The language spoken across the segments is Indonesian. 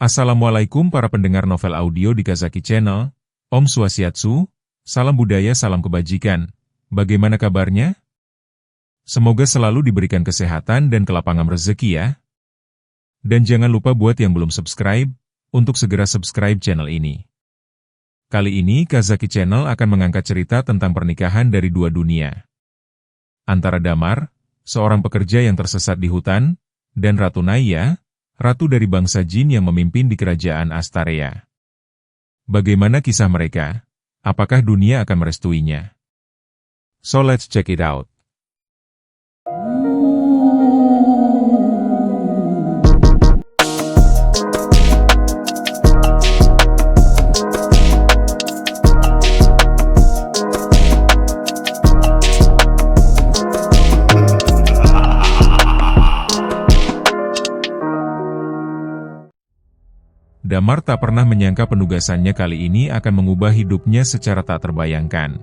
Assalamualaikum para pendengar novel audio di Kazaki Channel. Om Swastiastu, salam budaya, salam kebajikan. Bagaimana kabarnya? Semoga selalu diberikan kesehatan dan kelapangan rezeki ya. Dan jangan lupa buat yang belum subscribe, untuk segera subscribe channel ini. Kali ini Kazaki Channel akan mengangkat cerita tentang pernikahan dari dua dunia. Antara Damar, seorang pekerja yang tersesat di hutan, dan Ratu Naya, ratu dari bangsa jin yang memimpin di kerajaan Astarea. Bagaimana kisah mereka? Apakah dunia akan merestuinya? So let's check it out. Damar tak pernah menyangka penugasannya kali ini akan mengubah hidupnya secara tak terbayangkan.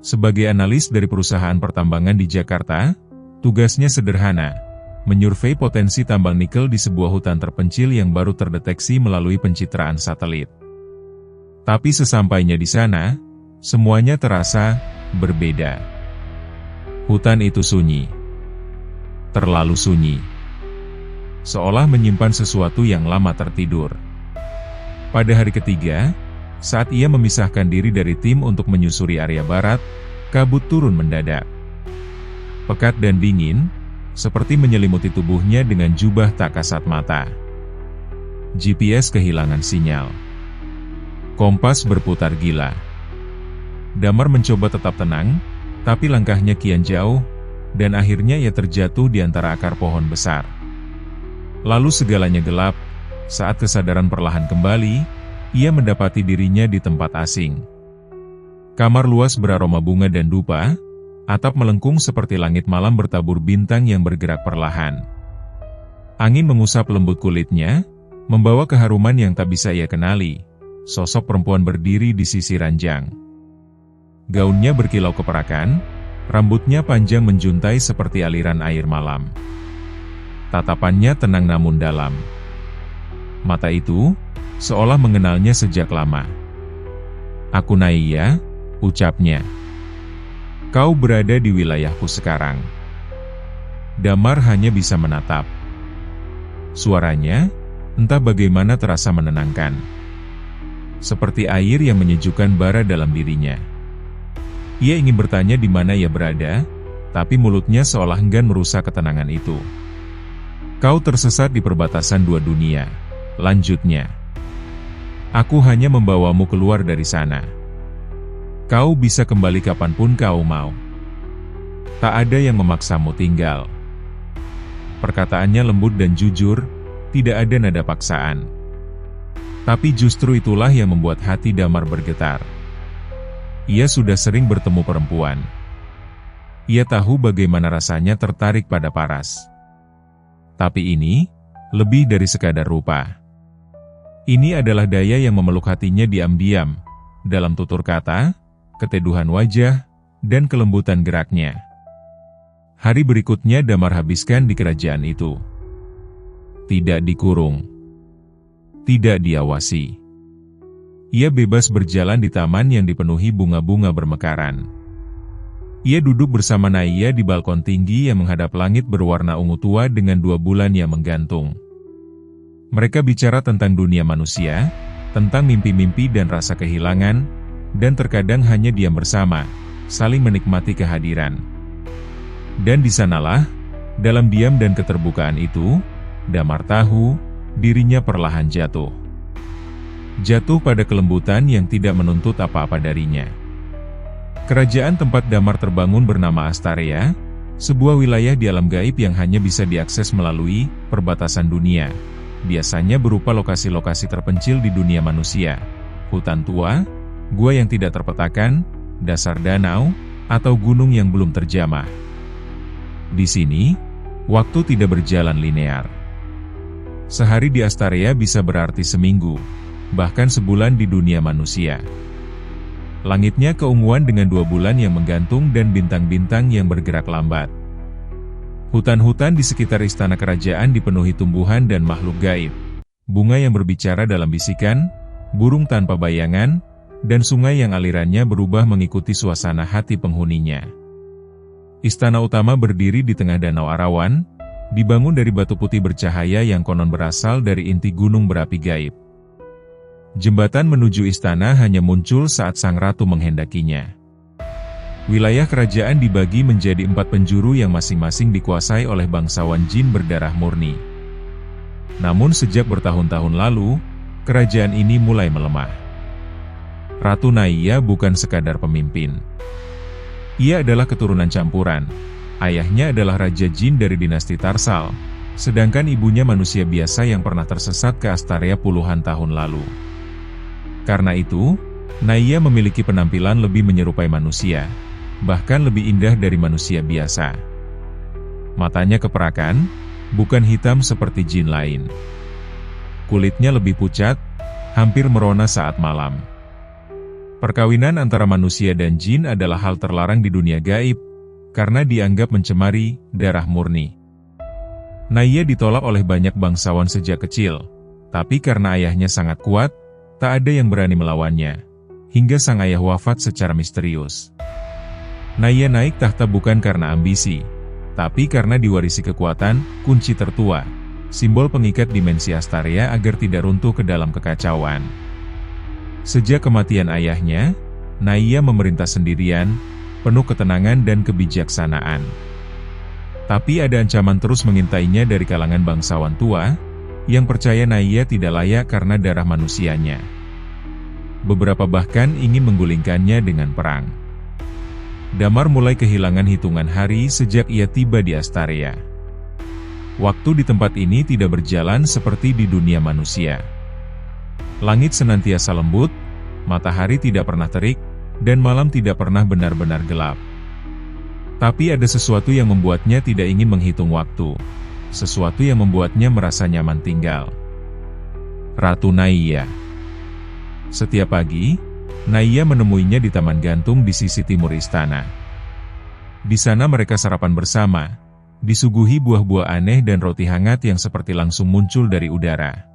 Sebagai analis dari perusahaan pertambangan di Jakarta, tugasnya sederhana, menyurvei potensi tambang nikel di sebuah hutan terpencil yang baru terdeteksi melalui pencitraan satelit. Tapi sesampainya di sana, semuanya terasa berbeda. Hutan itu sunyi. Terlalu sunyi. Seolah menyimpan sesuatu yang lama tertidur. Pada hari ketiga, saat ia memisahkan diri dari tim untuk menyusuri area barat, kabut turun mendadak. Pekat dan dingin, seperti menyelimuti tubuhnya dengan jubah tak kasat mata. GPS kehilangan sinyal. Kompas berputar gila. Damar mencoba tetap tenang, tapi langkahnya kian jauh, dan akhirnya ia terjatuh di antara akar pohon besar. Lalu segalanya gelap, saat kesadaran perlahan kembali, ia mendapati dirinya di tempat asing. Kamar luas beraroma bunga dan dupa, atap melengkung seperti langit malam bertabur bintang yang bergerak perlahan. Angin mengusap lembut kulitnya, membawa keharuman yang tak bisa ia kenali, sosok perempuan berdiri di sisi ranjang. Gaunnya berkilau keperakan, rambutnya panjang menjuntai seperti aliran air malam. Tatapannya tenang namun dalam. Mata itu, seolah mengenalnya sejak lama. "Aku Naya," ucapnya. "Kau berada di wilayahku sekarang." Damar hanya bisa menatap. Suaranya, entah bagaimana terasa menenangkan. Seperti air yang menyejukkan bara dalam dirinya. Ia ingin bertanya di mana ia berada, tapi mulutnya seolah enggan merusak ketenangan itu. "Kau tersesat di perbatasan dua dunia," lanjutnya. "Aku hanya membawamu keluar dari sana. Kau bisa kembali kapanpun kau mau. Tak ada yang memaksamu tinggal." Perkataannya lembut dan jujur, tidak ada nada paksaan. Tapi justru itulah yang membuat hati Damar bergetar. Ia sudah sering bertemu perempuan. Ia tahu bagaimana rasanya tertarik pada paras. Tapi ini, lebih dari sekadar rupa. Ini adalah daya yang memeluk hatinya diam-diam, dalam tutur kata, keteduhan wajah, dan kelembutan geraknya. Hari berikutnya Damar habiskan di kerajaan itu. Tidak dikurung. Tidak diawasi. Ia bebas berjalan di taman yang dipenuhi bunga-bunga bermekaran. Ia duduk bersama Naya di balkon tinggi yang menghadap langit berwarna ungu tua dengan 2 bulan yang menggantung. Mereka bicara tentang dunia manusia, tentang mimpi-mimpi dan rasa kehilangan, dan terkadang hanya diam bersama, saling menikmati kehadiran. Dan di sanalah, dalam diam dan keterbukaan itu, Damar tahu, dirinya perlahan jatuh. Jatuh pada kelembutan yang tidak menuntut apa-apa darinya. Kerajaan tempat Damar terbangun bernama Astarea, sebuah wilayah di alam gaib yang hanya bisa diakses melalui perbatasan dunia. Biasanya berupa lokasi-lokasi terpencil di dunia manusia, hutan tua, gua yang tidak terpetakan, dasar danau, atau gunung yang belum terjamah. Di sini, waktu tidak berjalan linear. Sehari di Astarea bisa berarti seminggu, bahkan sebulan di dunia manusia. Langitnya keunguan dengan 2 bulan yang menggantung dan bintang-bintang yang bergerak lambat. Hutan-hutan di sekitar istana kerajaan dipenuhi tumbuhan dan makhluk gaib. bunga yang berbicara dalam bisikan, burung tanpa bayangan, dan sungai yang alirannya berubah mengikuti suasana hati penghuninya. Istana utama berdiri di tengah Danau Arawan, dibangun dari batu putih bercahaya yang konon berasal dari inti gunung berapi gaib. Jembatan menuju istana hanya muncul saat sang ratu menghendakinya. Wilayah kerajaan dibagi menjadi 4 penjuru yang masing-masing dikuasai oleh bangsawan jin berdarah murni. Namun sejak bertahun-tahun lalu, kerajaan ini mulai melemah. Ratu Naiya bukan sekadar pemimpin. Ia adalah keturunan campuran. Ayahnya adalah Raja Jin dari dinasti Tarsal, sedangkan ibunya manusia biasa yang pernah tersesat ke Astaria puluhan tahun lalu. Karena itu, Naiya memiliki penampilan lebih menyerupai manusia, bahkan lebih indah dari manusia biasa. Matanya keperakan, bukan hitam seperti jin lain. Kulitnya lebih pucat, hampir merona saat malam. Perkawinan antara manusia dan jin adalah hal terlarang di dunia gaib, karena dianggap mencemari darah murni. Naiya ditolak oleh banyak bangsawan sejak kecil, tapi karena ayahnya sangat kuat, tak ada yang berani melawannya, hingga sang ayah wafat secara misterius. Naiya naik tahta bukan karena ambisi, tapi karena diwarisi kekuatan, kunci tertua, simbol pengikat dimensi Astaria agar tidak runtuh ke dalam kekacauan. Sejak kematian ayahnya, Naiya memerintah sendirian, penuh ketenangan dan kebijaksanaan. Tapi ada ancaman terus mengintainya dari kalangan bangsawan tua, yang percaya Naiya tidak layak karena darah manusianya. Beberapa bahkan ingin menggulingkannya dengan perang. Damar mulai kehilangan hitungan hari sejak ia tiba di Astaria. Waktu di tempat ini tidak berjalan seperti di dunia manusia. Langit senantiasa lembut, matahari tidak pernah terik, dan malam tidak pernah benar-benar gelap. Tapi ada sesuatu yang membuatnya tidak ingin menghitung waktu. Sesuatu yang membuatnya merasa nyaman tinggal. Ratu Naiya. Setiap pagi, Naiya menemuinya di taman gantung di sisi timur istana. Di sana mereka sarapan bersama, disuguhi buah-buah aneh dan roti hangat yang seperti langsung muncul dari udara.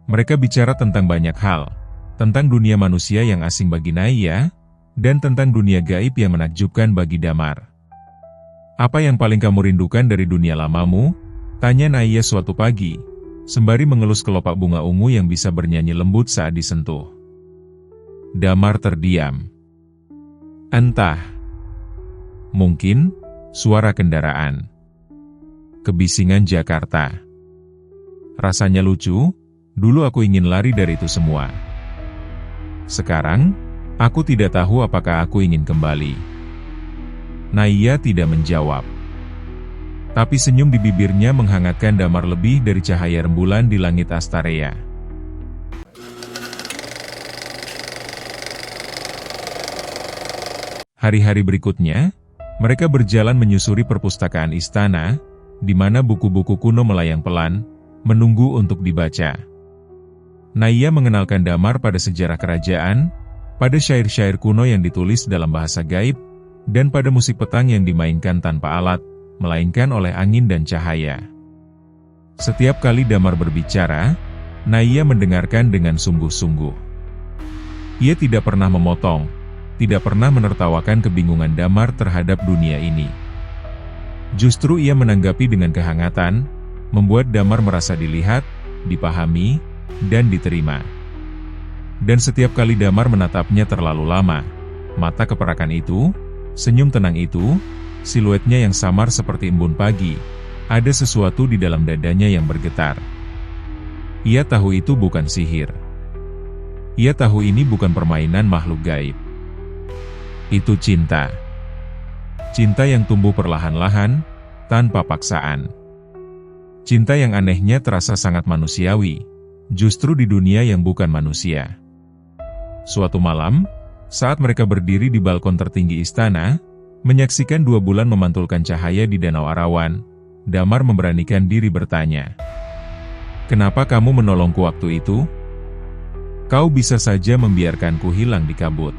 Mereka bicara tentang banyak hal, tentang dunia manusia yang asing bagi Naiya, dan tentang dunia gaib yang menakjubkan bagi Damar. "Apa yang paling kamu rindukan dari dunia lamamu?" tanya Naiya suatu pagi, sembari mengelus kelopak bunga ungu yang bisa bernyanyi lembut saat disentuh. Damar terdiam. Entah. Mungkin, suara kendaraan. Kebisingan Jakarta. Rasanya lucu. Dulu aku ingin lari dari itu semua. Sekarang, aku tidak tahu apakah aku ingin kembali. Naiya tidak menjawab. Tapi senyum di bibirnya menghangatkan Damar lebih dari cahaya rembulan di langit Astaria. Hari-hari berikutnya, mereka berjalan menyusuri perpustakaan istana, di mana buku-buku kuno melayang pelan, menunggu untuk dibaca. Naiya mengenalkan Damar pada sejarah kerajaan, pada syair-syair kuno yang ditulis dalam bahasa gaib, dan pada musik petang yang dimainkan tanpa alat, melainkan oleh angin dan cahaya. Setiap kali Damar berbicara, Naiya mendengarkan dengan sungguh-sungguh. Ia tidak pernah memotong, tidak pernah menertawakan kebingungan Damar terhadap dunia ini. Justru ia menanggapi dengan kehangatan, membuat Damar merasa dilihat, dipahami, dan diterima. Dan setiap kali Damar menatapnya terlalu lama, mata keperakan itu, senyum tenang itu, siluetnya yang samar seperti embun pagi, ada sesuatu di dalam dadanya yang bergetar. Ia tahu itu bukan sihir. Ia tahu ini bukan permainan makhluk gaib. Itu cinta. Cinta yang tumbuh perlahan-lahan, tanpa paksaan. Cinta yang anehnya terasa sangat manusiawi, justru di dunia yang bukan manusia. Suatu malam, saat mereka berdiri di balkon tertinggi istana, menyaksikan 2 bulan memantulkan cahaya di Danau Arawan, Damar memberanikan diri bertanya, "Kenapa kamu menolongku waktu itu? Kau bisa saja membiarkanku hilang di kabut."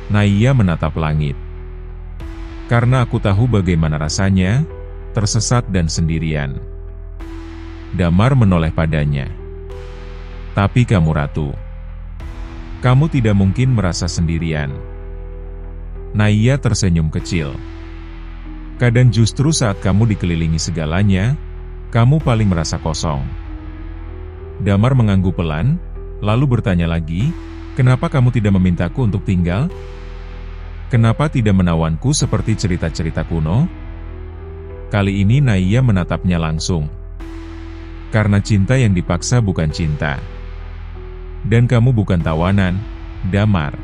Naiya menatap langit. "Karena aku tahu bagaimana rasanya, tersesat dan sendirian." Damar menoleh padanya. Tapi kamu ratu. Kamu tidak mungkin merasa sendirian. Naiya tersenyum kecil. Kadang justru saat kamu dikelilingi segalanya, kamu paling merasa kosong. Damar mengangguk pelan, lalu bertanya lagi, kenapa kamu tidak memintaku untuk tinggal? Kenapa tidak menawanku seperti cerita-cerita kuno? Kali ini Naiya menatapnya langsung. Karena cinta yang dipaksa bukan cinta. Dan kamu bukan tawanan, Damar.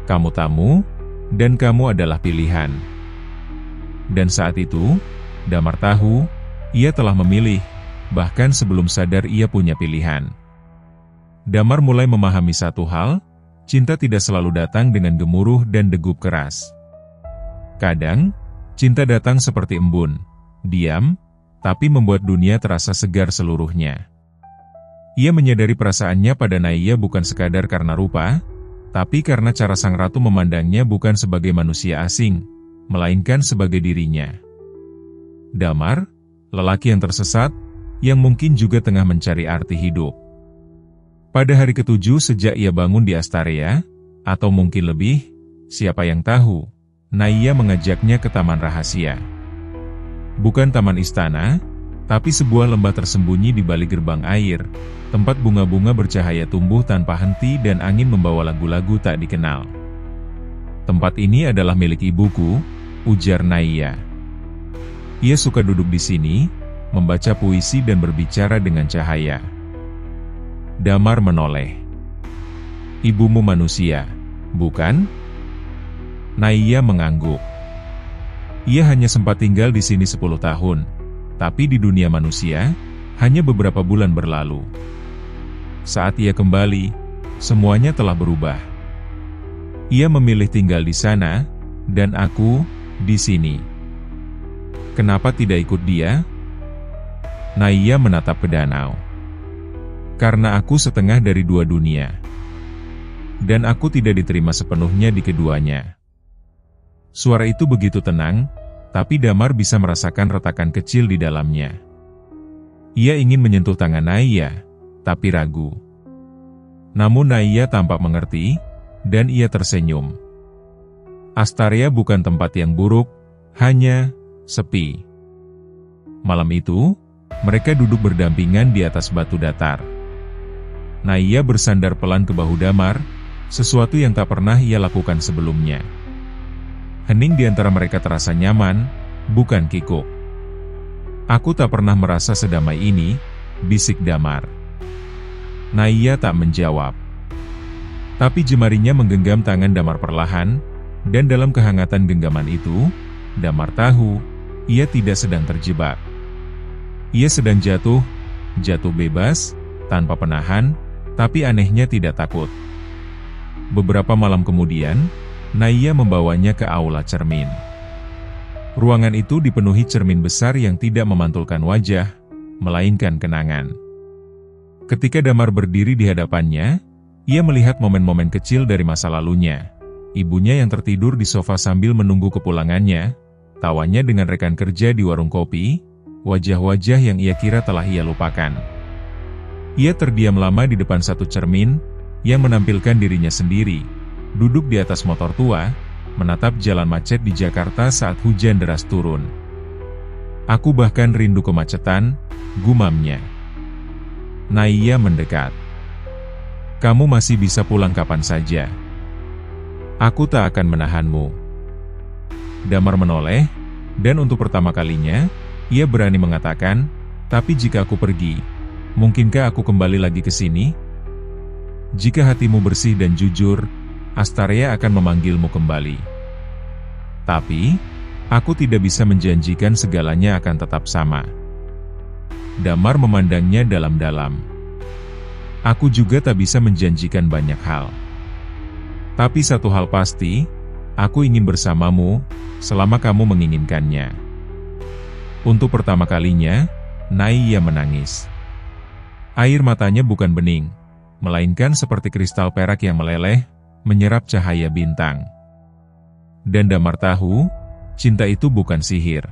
Kamu tamu, dan kamu adalah pilihan. Dan saat itu, Damar tahu, ia telah memilih, bahkan sebelum sadar ia punya pilihan. Damar mulai memahami satu hal, cinta tidak selalu datang dengan gemuruh dan degup keras. Kadang, cinta datang seperti embun, diam, tapi membuat dunia terasa segar seluruhnya. Ia menyadari perasaannya pada Naiya bukan sekadar karena rupa, tapi karena cara sang ratu memandangnya bukan sebagai manusia asing, melainkan sebagai dirinya. Damar, lelaki yang tersesat, yang mungkin juga tengah mencari arti hidup. Pada hari ketujuh sejak ia bangun di Astarea, atau mungkin lebih, siapa yang tahu, Naiya mengajaknya ke taman rahasia. Bukan taman istana, tapi sebuah lembah tersembunyi di balik gerbang air, tempat bunga-bunga bercahaya tumbuh tanpa henti dan angin membawa lagu-lagu tak dikenal. Tempat ini adalah milik ibuku, ujar Naiya. Ia suka duduk di sini, membaca puisi dan berbicara dengan cahaya. Damar menoleh. Ibumu manusia, bukan? Naiya mengangguk. Ia hanya sempat tinggal di sini 10 tahun, tapi di dunia manusia, hanya beberapa bulan berlalu. Saat ia kembali, semuanya telah berubah. Ia memilih tinggal di sana, dan aku, di sini. Kenapa tidak ikut dia? Naiya menatap ke danau. Karena aku setengah dari dua dunia. Dan aku tidak diterima sepenuhnya di keduanya. Suara itu begitu tenang, tapi Damar bisa merasakan retakan kecil di dalamnya. Ia ingin menyentuh tangan Naiya, tapi ragu. Namun Naiya tampak mengerti, dan ia tersenyum. Astarea bukan tempat yang buruk, hanya sepi. Malam itu, mereka duduk berdampingan di atas batu datar. Naiya bersandar pelan ke bahu Damar, sesuatu yang tak pernah ia lakukan sebelumnya. Hening di antara mereka terasa nyaman, bukan kikuk. Aku tak pernah merasa sedamai ini, bisik Damar. Naiya tak menjawab. Tapi jemarinya menggenggam tangan Damar perlahan, dan dalam kehangatan genggaman itu, Damar tahu, ia tidak sedang terjebak. Ia sedang jatuh bebas, tanpa penahan, tapi anehnya tidak takut. Beberapa malam kemudian, Naiya membawanya ke aula cermin. Ruangan itu dipenuhi cermin besar yang tidak memantulkan wajah, melainkan kenangan. Ketika Damar berdiri di hadapannya, ia melihat momen-momen kecil dari masa lalunya. Ibunya yang tertidur di sofa sambil menunggu kepulangannya, tawanya dengan rekan kerja di warung kopi, wajah-wajah yang ia kira telah ia lupakan. Ia terdiam lama di depan satu cermin, yang menampilkan dirinya sendiri, duduk di atas motor tua, menatap jalan macet di Jakarta saat hujan deras turun. Aku bahkan rindu kemacetan, gumamnya. Naiya mendekat. Kamu masih bisa pulang kapan saja. Aku tak akan menahanmu. Damar menoleh, dan untuk pertama kalinya, ia berani mengatakan, tapi jika aku pergi, mungkinkah aku kembali lagi ke sini? Jika hatimu bersih dan jujur, Astarea akan memanggilmu kembali. Tapi, aku tidak bisa menjanjikan segalanya akan tetap sama. Damar memandangnya dalam-dalam. Aku juga tak bisa menjanjikan banyak hal. Tapi satu hal pasti, aku ingin bersamamu, selama kamu menginginkannya. Untuk pertama kalinya, Naiya menangis. Air matanya bukan bening, melainkan seperti kristal perak yang meleleh, menyerap cahaya bintang. Dan Damar tahu, cinta itu bukan sihir.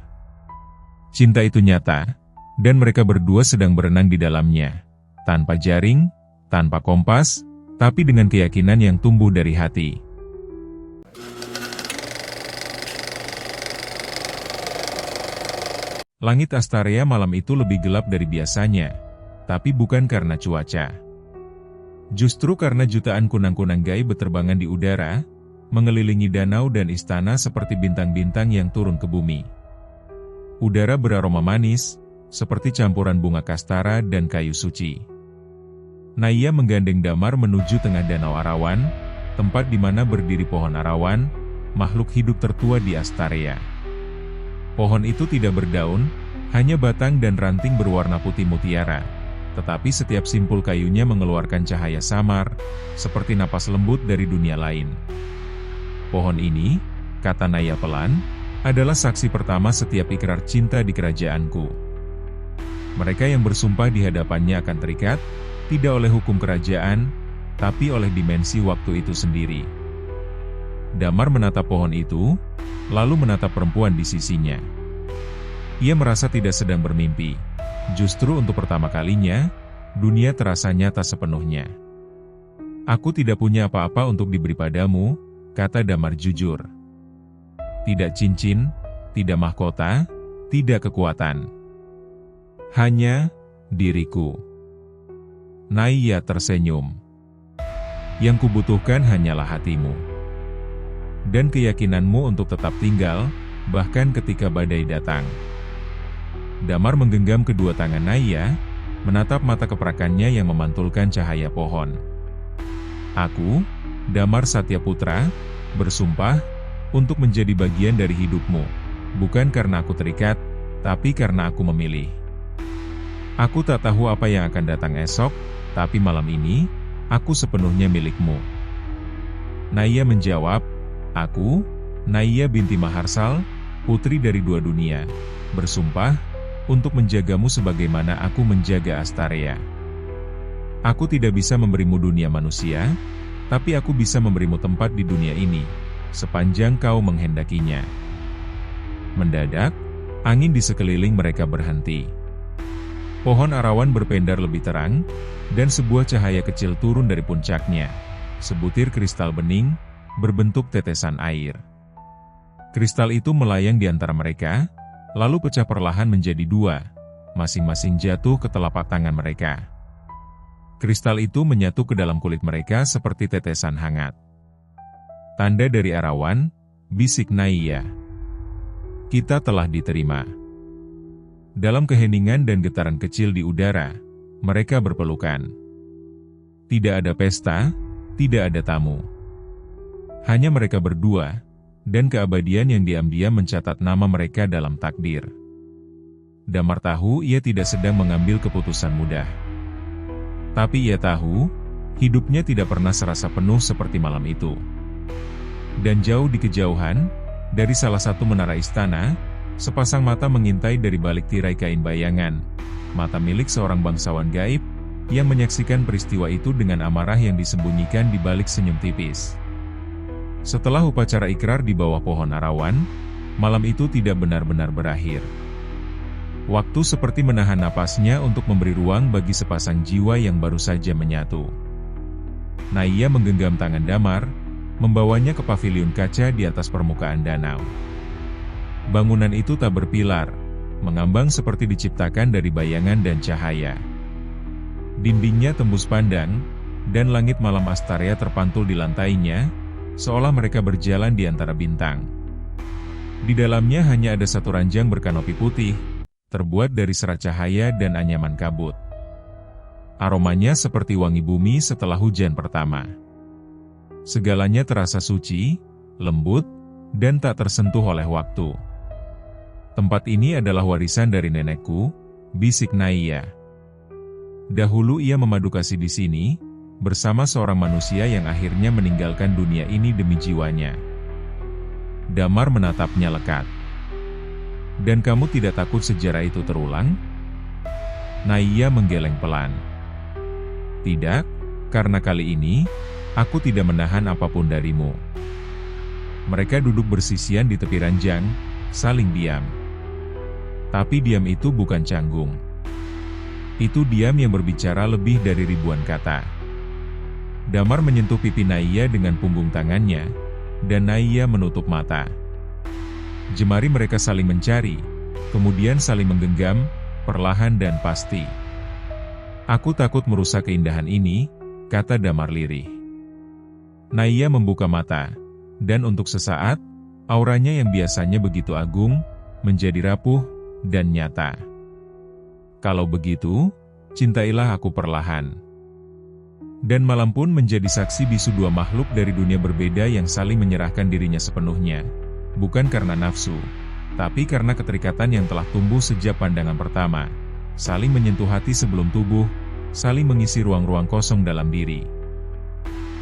Cinta itu nyata, Dan mereka berdua sedang berenang di dalamnya, tanpa jaring, tanpa kompas, tapi dengan keyakinan yang tumbuh dari hati. Langit Astaria malam itu lebih gelap dari biasanya, tapi bukan karena cuaca. Justru karena jutaan kunang-kunang gaib berterbangan di udara, mengelilingi danau dan istana seperti bintang-bintang yang turun ke bumi. Udara beraroma manis, seperti campuran bunga kastara dan kayu suci. Naya menggandeng Damar menuju tengah danau Arawan, tempat di mana berdiri pohon Arawan, makhluk hidup tertua di Astaria. Pohon itu tidak berdaun, hanya batang dan ranting berwarna putih mutiara, tetapi setiap simpul kayunya mengeluarkan cahaya samar, seperti napas lembut dari dunia lain. Pohon ini, kata Naya pelan, adalah saksi pertama setiap ikrar cinta di kerajaanku. Mereka yang bersumpah di hadapannya akan terikat, tidak oleh hukum kerajaan, tapi oleh dimensi waktu itu sendiri. Damar menatap pohon itu, lalu menatap perempuan di sisinya. Ia merasa tidak sedang bermimpi. Justru untuk pertama kalinya, dunia terasa nyata sepenuhnya. Aku tidak punya apa-apa untuk diberi padamu, kata Damar jujur. Tidak cincin, tidak mahkota, tidak kekuatan. Hanya diriku. Naya tersenyum. Yang kubutuhkan hanyalah hatimu. Dan keyakinanmu untuk tetap tinggal, bahkan ketika badai datang. Damar menggenggam kedua tangan Naya, menatap mata keperakannya yang memantulkan cahaya pohon. Aku, Damar Satyaputra, bersumpah untuk menjadi bagian dari hidupmu, bukan karena aku terikat, tapi karena aku memilih. Aku tak tahu apa yang akan datang esok, tapi malam ini, aku sepenuhnya milikmu. Naya menjawab, aku, Naya binti Maharsal, putri dari dua dunia, bersumpah untuk menjagamu sebagaimana aku menjaga Astaria. Aku tidak bisa memberimu dunia manusia, tapi aku bisa memberimu tempat di dunia ini, sepanjang kau menghendakinya. Mendadak, angin di sekeliling mereka berhenti. Pohon Arawan berpendar lebih terang, dan sebuah cahaya kecil turun dari puncaknya, sebutir kristal bening, berbentuk tetesan air. Kristal itu melayang di antara mereka, lalu pecah perlahan menjadi dua, masing-masing jatuh ke telapak tangan mereka. Kristal itu menyatu ke dalam kulit mereka seperti tetesan hangat. Tanda dari Arawan, bisik Naya. Kita telah diterima. Dalam keheningan dan getaran kecil di udara, mereka berpelukan. Tidak ada pesta, tidak ada tamu. Hanya mereka berdua, dan keabadian yang diam-diam mencatat nama mereka dalam takdir. Damar tahu ia tidak sedang mengambil keputusan mudah. Tapi ia tahu, hidupnya tidak pernah serasa penuh seperti malam itu. Dan jauh di kejauhan, dari salah satu menara istana, sepasang mata mengintai dari balik tirai kain bayangan, mata milik seorang bangsawan gaib, yang menyaksikan peristiwa itu dengan amarah yang disembunyikan di balik senyum tipis. Setelah upacara ikrar di bawah pohon Arawan, malam itu tidak benar-benar berakhir. Waktu seperti menahan napasnya untuk memberi ruang bagi sepasang jiwa yang baru saja menyatu. Naya menggenggam tangan Damar, membawanya ke paviliun kaca di atas permukaan danau. Bangunan itu tak berpilar, mengambang seperti diciptakan dari bayangan dan cahaya. Dindingnya tembus pandang, dan langit malam Astaria terpantul di lantainya, seolah mereka berjalan di antara bintang. Di dalamnya hanya ada satu ranjang berkanopi putih, terbuat dari serat cahaya dan anyaman kabut. Aromanya seperti wangi bumi setelah hujan pertama. Segalanya terasa suci, lembut, dan tak tersentuh oleh waktu. Tempat ini adalah warisan dari nenekku, bisik Naya. Dahulu ia memadu kasih di sini, bersama seorang manusia yang akhirnya meninggalkan dunia ini demi jiwanya. Damar menatapnya lekat. Dan kamu tidak takut sejarah itu terulang? Naya menggeleng pelan. Tidak, karena kali ini, aku tidak menahan apapun darimu. Mereka duduk bersisian di tepi ranjang, saling diam. Tapi diam itu bukan canggung. Itu diam yang berbicara lebih dari ribuan kata. Damar menyentuh pipi Naiya dengan punggung tangannya, dan Naiya menutup mata. Jemari mereka saling mencari, kemudian saling menggenggam, perlahan dan pasti. Aku takut merusak keindahan ini, kata Damar lirih. Naiya membuka mata, dan untuk sesaat, auranya yang biasanya begitu agung, menjadi rapuh dan nyata. Kalau begitu, cintailah aku perlahan. Dan malam pun menjadi saksi bisu dua makhluk dari dunia berbeda yang saling menyerahkan dirinya sepenuhnya, bukan karena nafsu, tapi karena keterikatan yang telah tumbuh sejak pandangan pertama, saling menyentuh hati sebelum tubuh, saling mengisi ruang-ruang kosong dalam diri.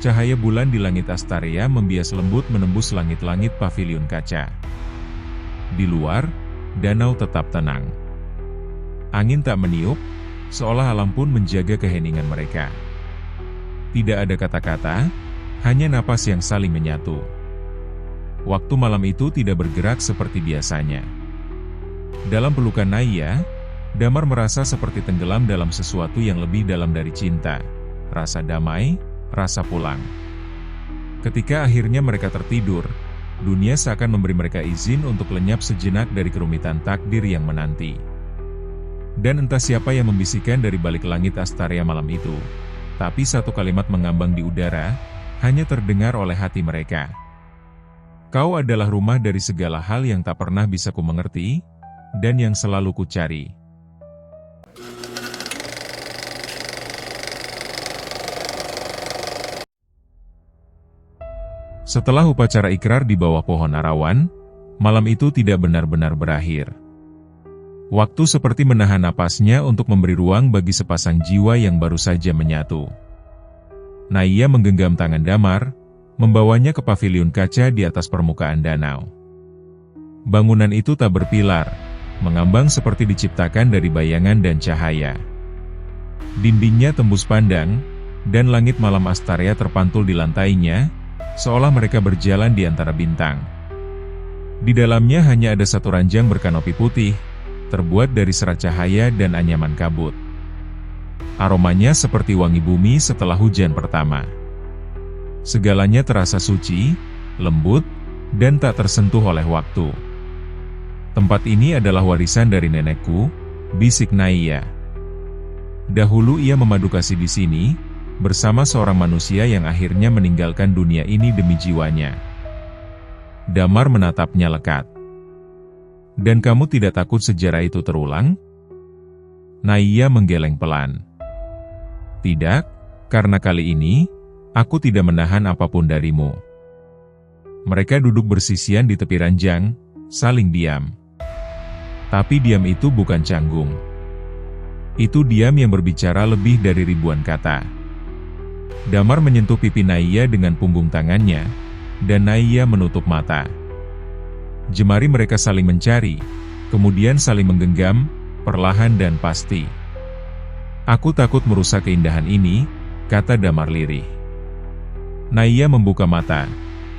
Cahaya bulan di langit Astaria membias lembut menembus langit-langit paviliun kaca. Di luar, danau tetap tenang. Angin tak meniup, seolah alam pun menjaga keheningan mereka. Tidak ada kata-kata, hanya napas yang saling menyatu. Waktu malam itu tidak bergerak seperti biasanya. Dalam pelukan Naiya, Damar merasa seperti tenggelam dalam sesuatu yang lebih dalam dari cinta, rasa damai, rasa pulang. Ketika akhirnya mereka tertidur, dunia seakan memberi mereka izin untuk lenyap sejenak dari kerumitan takdir yang menanti. Dan entah siapa yang membisikkan dari balik langit Astaria malam itu, tapi satu kalimat mengambang di udara, hanya terdengar oleh hati mereka. Kau adalah rumah dari segala hal yang tak pernah bisa ku mengerti, dan yang selalu ku cari. Setelah upacara ikrar di bawah pohon arawan, malam itu tidak benar-benar berakhir. Waktu seperti menahan napasnya untuk memberi ruang bagi sepasang jiwa yang baru saja menyatu. Naiya menggenggam tangan Damar, membawanya ke paviliun kaca di atas permukaan danau. Bangunan itu tak berpilar, mengambang seperti diciptakan dari bayangan dan cahaya. Dindingnya tembus pandang, dan langit malam Astaria terpantul di lantainya, seolah mereka berjalan di antara bintang. Di dalamnya hanya ada satu ranjang berkanopi putih, terbuat dari serat cahaya dan anyaman kabut. Aromanya seperti wangi bumi setelah hujan pertama. Segalanya terasa suci, lembut, dan tak tersentuh oleh waktu. Tempat ini adalah warisan dari nenekku, bisik Naiya. Dahulu ia memadu kasih di sini, bersama seorang manusia yang akhirnya meninggalkan dunia ini demi jiwanya. Damar menatapnya lekat. Dan kamu tidak takut sejarah itu terulang? Naiya menggeleng pelan. Tidak, karena kali ini, aku tidak menahan apapun darimu. Mereka duduk bersisian di tepi ranjang, saling diam. Tapi diam itu bukan canggung. Itu diam yang berbicara lebih dari ribuan kata. Damar menyentuh pipi Naiya dengan punggung tangannya, dan Naiya menutup mata. Jemari mereka saling mencari, kemudian saling menggenggam, perlahan dan pasti. Aku takut merusak keindahan ini, kata Damar lirih. Naiya membuka mata,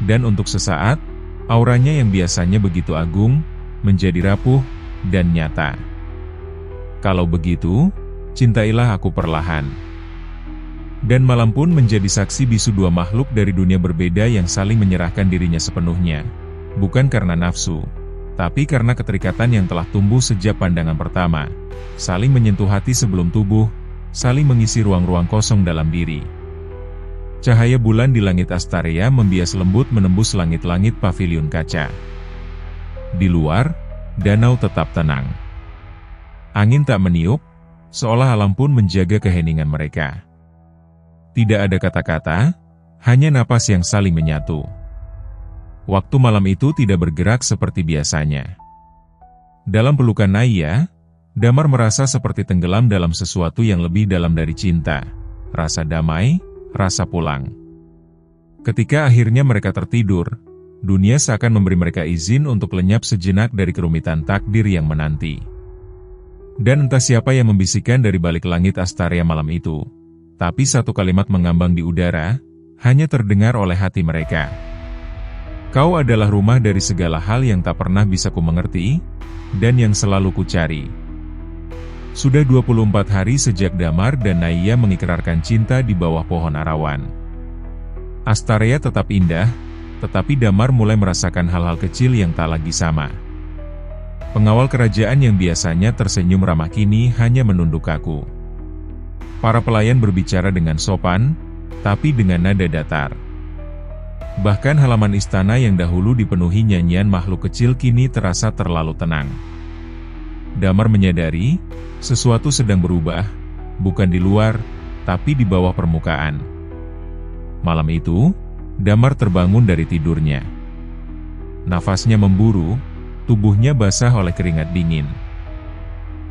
dan untuk sesaat, auranya yang biasanya begitu agung, menjadi rapuh dan nyata. Kalau begitu, cintailah aku perlahan. Dan malam pun menjadi saksi bisu dua makhluk dari dunia berbeda yang saling menyerahkan dirinya sepenuhnya, bukan karena nafsu, tapi karena keterikatan yang telah tumbuh sejak pandangan pertama, saling menyentuh hati sebelum tubuh, saling mengisi ruang-ruang kosong dalam diri. Cahaya bulan di langit Astaria membias lembut menembus langit-langit paviliun kaca. Di luar, danau tetap tenang. Angin tak meniup, seolah alam pun menjaga keheningan mereka. Tidak ada kata-kata, hanya napas yang saling menyatu. Waktu malam itu tidak bergerak seperti biasanya. Dalam pelukan Naiya, Damar merasa seperti tenggelam dalam sesuatu yang lebih dalam dari cinta, rasa damai, rasa pulang. Ketika akhirnya mereka tertidur, dunia seakan memberi mereka izin untuk lenyap sejenak dari kerumitan takdir yang menanti. Dan entah siapa yang membisikkan dari balik langit Astaria malam itu, tapi satu kalimat mengambang di udara, hanya terdengar oleh hati mereka. Kau adalah rumah dari segala hal yang tak pernah bisa ku mengerti, dan yang selalu ku cari. Sudah 24 hari sejak Damar dan Naiya mengikrarkan cinta di bawah pohon arawan. Astaria tetap indah, tetapi Damar mulai merasakan hal-hal kecil yang tak lagi sama. Pengawal kerajaan yang biasanya tersenyum ramah kini hanya menunduk kaku. Para pelayan berbicara dengan sopan, tapi dengan nada datar. Bahkan halaman istana yang dahulu dipenuhi nyanyian makhluk kecil kini terasa terlalu tenang. Damar menyadari, sesuatu sedang berubah, bukan di luar, tapi di bawah permukaan. Malam itu, Damar terbangun dari tidurnya. Nafasnya memburu, tubuhnya basah oleh keringat dingin.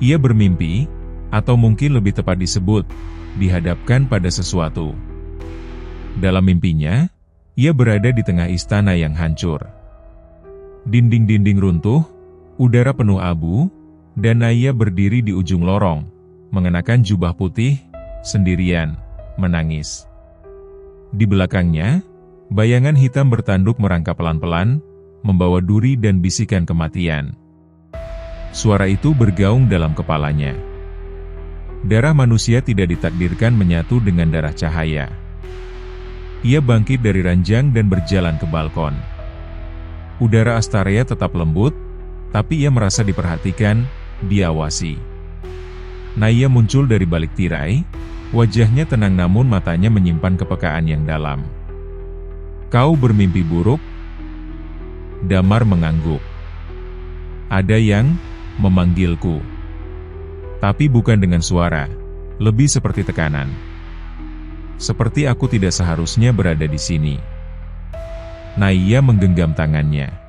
Ia bermimpi, atau mungkin lebih tepat disebut, dihadapkan pada sesuatu. Dalam mimpinya, ia berada di tengah istana yang hancur. Dinding-dinding runtuh, udara penuh abu, dan Naiya berdiri di ujung lorong, mengenakan jubah putih, sendirian, menangis. Di belakangnya, bayangan hitam bertanduk merangkak pelan-pelan, membawa duri dan bisikan kematian. Suara itu bergaung dalam kepalanya. Darah manusia tidak ditakdirkan menyatu dengan darah cahaya. Ia bangkit dari ranjang dan berjalan ke balkon. Udara Astaria tetap lembut, tapi ia merasa diperhatikan, diawasi. Naiya muncul dari balik tirai, wajahnya tenang namun matanya menyimpan kepekaan yang dalam. "Kau bermimpi buruk?" Damar mengangguk. "Ada yang memanggilku." Tapi bukan dengan suara, lebih seperti tekanan. Seperti aku tidak seharusnya berada di sini. Naiya menggenggam tangannya.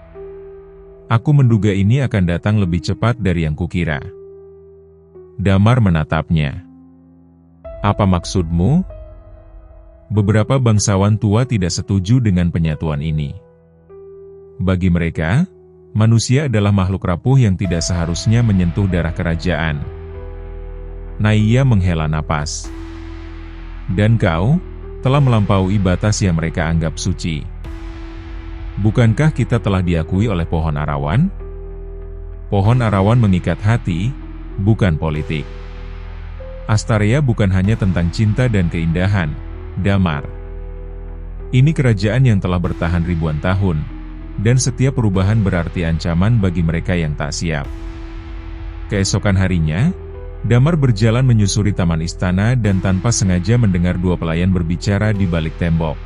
"Aku menduga ini akan datang lebih cepat dari yang kukira." Damar menatapnya. "Apa maksudmu?" Beberapa bangsawan tua tidak setuju dengan penyatuan ini. Bagi mereka, manusia adalah makhluk rapuh yang tidak seharusnya menyentuh darah kerajaan. Naiya menghela napas. "Dan kau telah melampaui batas yang mereka anggap suci. Bukankah kita telah diakui oleh pohon arawan?" Pohon arawan mengikat hati, bukan politik. Astaria bukan hanya tentang cinta dan keindahan, Damar. Ini kerajaan yang telah bertahan ribuan tahun, dan setiap perubahan berarti ancaman bagi mereka yang tak siap. Keesokan harinya, Damar berjalan menyusuri taman istana dan tanpa sengaja mendengar dua pelayan berbicara di balik tembok.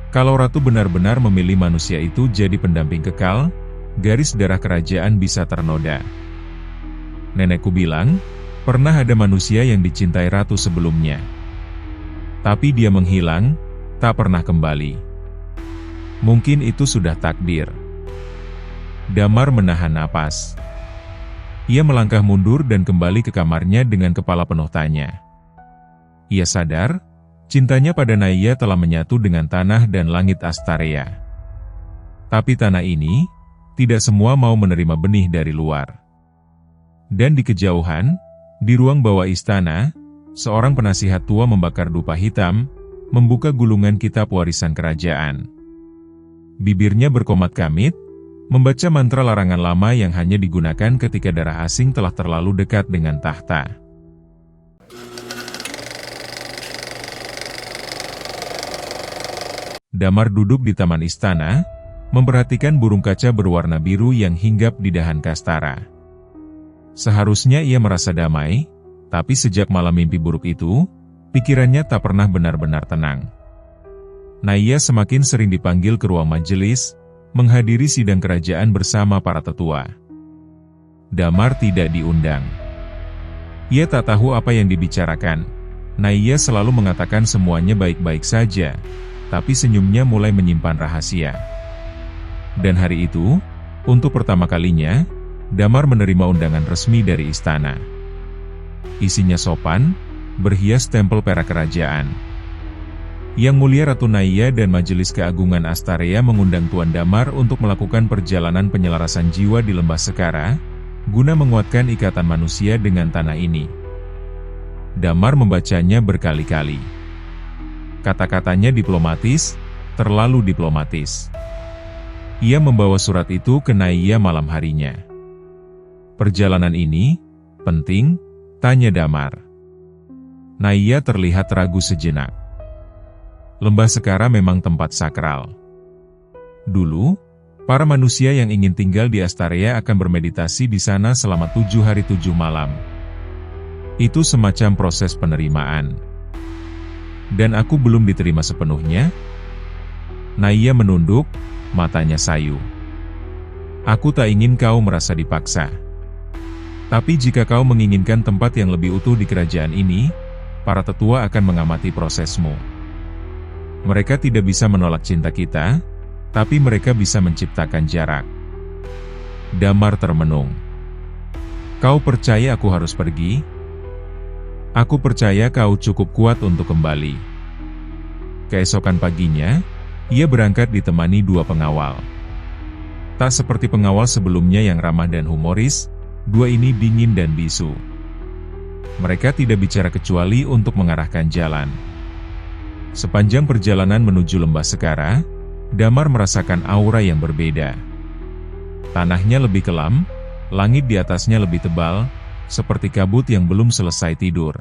Kalau ratu benar-benar memilih manusia itu jadi pendamping kekal, garis darah kerajaan bisa ternoda. Nenekku bilang, pernah ada manusia yang dicintai ratu sebelumnya. Tapi dia menghilang, tak pernah kembali. Mungkin itu sudah takdir. Damar menahan napas. Ia melangkah mundur dan kembali ke kamarnya dengan kepala penuh tanya. Ia sadar, cintanya pada Naiya telah menyatu dengan tanah dan langit Astaria. Tapi tanah ini, tidak semua mau menerima benih dari luar. Dan di kejauhan, di ruang bawah istana, seorang penasihat tua membakar dupa hitam, membuka gulungan kitab warisan kerajaan. Bibirnya berkomat kamit, membaca mantra larangan lama yang hanya digunakan ketika darah asing telah terlalu dekat dengan tahta. Damar duduk di taman istana, memperhatikan burung kaca berwarna biru yang hinggap di dahan kastara. Seharusnya ia merasa damai, tapi sejak malam mimpi buruk itu, pikirannya tak pernah benar-benar tenang. Naiya semakin sering dipanggil ke ruang majelis, menghadiri sidang kerajaan bersama para tetua. Damar tidak diundang. Ia tak tahu apa yang dibicarakan. Naiya selalu mengatakan semuanya baik-baik saja, tapi senyumnya mulai menyimpan rahasia. Dan hari itu, untuk pertama kalinya, Damar menerima undangan resmi dari istana. Isinya sopan, berhias stempel perak kerajaan. Yang Mulia Ratu Naiya dan Majelis Keagungan Astaria mengundang Tuan Damar untuk melakukan perjalanan penyelarasan jiwa di Lembah Sekara, guna menguatkan ikatan manusia dengan tanah ini. Damar membacanya berkali-kali. Kata-katanya diplomatis, terlalu diplomatis. Ia membawa surat itu ke Naiya malam harinya. Perjalanan ini penting, Tanya Damar. Naiya terlihat ragu sejenak. Lembah Sekara memang tempat sakral. Dulu, para manusia yang ingin tinggal di Astarea akan bermeditasi di sana selama 7 hari 7 malam. Itu semacam proses penerimaan. Dan aku belum diterima sepenuhnya? Naiya menunduk, matanya sayu. Aku tak ingin kau merasa dipaksa. Tapi jika kau menginginkan tempat yang lebih utuh di kerajaan ini, para tetua akan mengamati prosesmu. Mereka tidak bisa menolak cinta kita, tapi mereka bisa menciptakan jarak. Damar termenung. Kau percaya aku harus pergi? Aku percaya kau cukup kuat untuk kembali. Keesokan paginya, ia berangkat ditemani 2 pengawal. Tak seperti pengawal sebelumnya yang ramah dan humoris, 2 ini dingin dan bisu. Mereka tidak bicara kecuali untuk mengarahkan jalan. Sepanjang perjalanan menuju Lembah Sekara, Damar merasakan aura yang berbeda. Tanahnya lebih kelam, langit di atasnya lebih tebal, seperti kabut yang belum selesai tidur.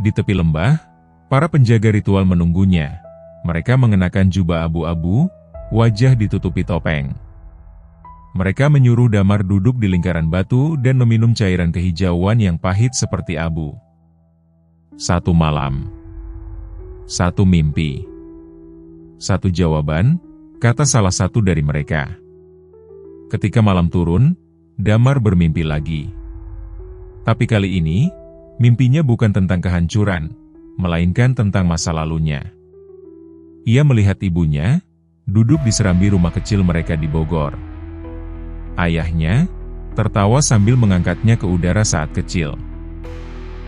Di tepi lembah, para penjaga ritual menunggunya. Mereka mengenakan jubah abu-abu, wajah ditutupi topeng. Mereka menyuruh Damar duduk di lingkaran batu dan meminum cairan kehijauan yang pahit seperti abu. 1 malam. 1 mimpi. 1 jawaban, kata salah satu dari mereka. Ketika malam turun, Damar bermimpi lagi. Tapi kali ini, mimpinya bukan tentang kehancuran, melainkan tentang masa lalunya. Ia melihat ibunya, duduk di serambi rumah kecil mereka di Bogor. Ayahnya tertawa sambil mengangkatnya ke udara saat kecil.